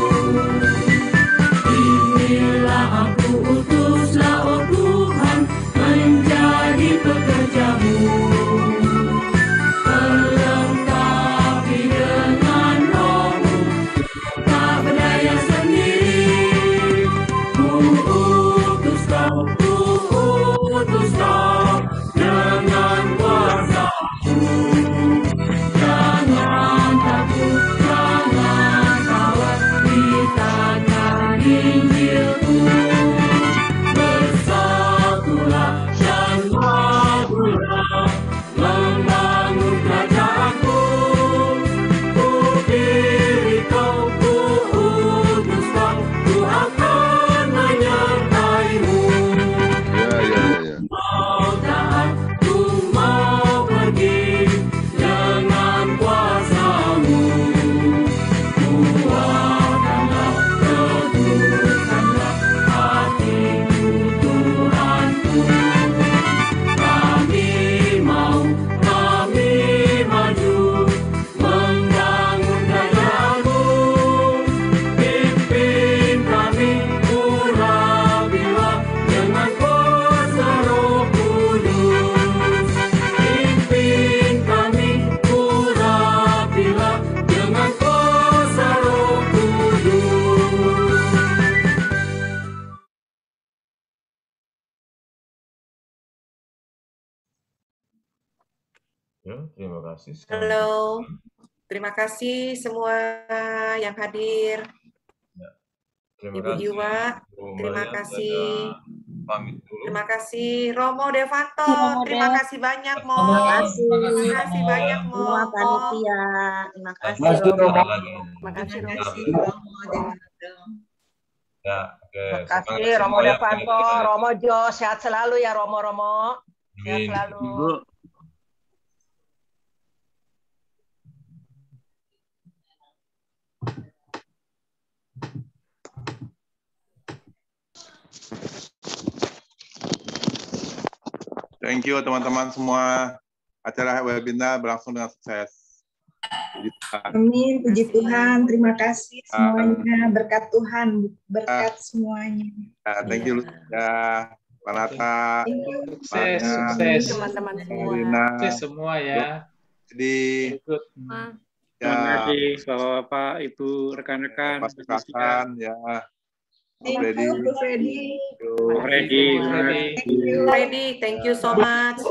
Speaker 7: Inilah aku, utuslah oh Tuhan, menjadi pekerjamu. Pelengkapi dengan rohmu, tak berdaya sendiri. Ku utus kau,
Speaker 3: Ya, terima kasih.
Speaker 1: Halo, terima kasih semua yang hadir.
Speaker 3: Ya, terima
Speaker 1: Ibu
Speaker 3: kasih.
Speaker 1: Iwa,
Speaker 3: Bu
Speaker 1: terima
Speaker 3: Maria,
Speaker 1: kasih.
Speaker 3: pamit dulu.
Speaker 1: Terima kasih Romo Devanto, terima kasih banyak Mo. Terima kasih banyak Mo.
Speaker 8: Semua panitia. Terima kasih.
Speaker 3: Mas Romo.
Speaker 8: Terima kasih
Speaker 1: Romo Devanto.
Speaker 3: Ya, oke.
Speaker 10: Terima kasih Romo Devanto, Romo Jo, sehat selalu ya Romo. Sehat
Speaker 3: Amin.
Speaker 10: selalu.
Speaker 11: Thank you teman-teman semua. Acara webinar berlangsung dengan sukses.
Speaker 6: Amin, puji Tuhan. Terima kasih semuanya. Berkat Tuhan, berkat semuanya.
Speaker 11: Thank you ya, Panata.
Speaker 12: Sukses
Speaker 8: teman-teman semua.
Speaker 12: Sukses semua ya.
Speaker 11: Jadi
Speaker 12: terima kasih Bapak, Ibu, rekan-rekan.
Speaker 11: Ya.
Speaker 6: Thank you, Bu Freddy.
Speaker 12: Freddy,
Speaker 1: Freddy, thank you so much.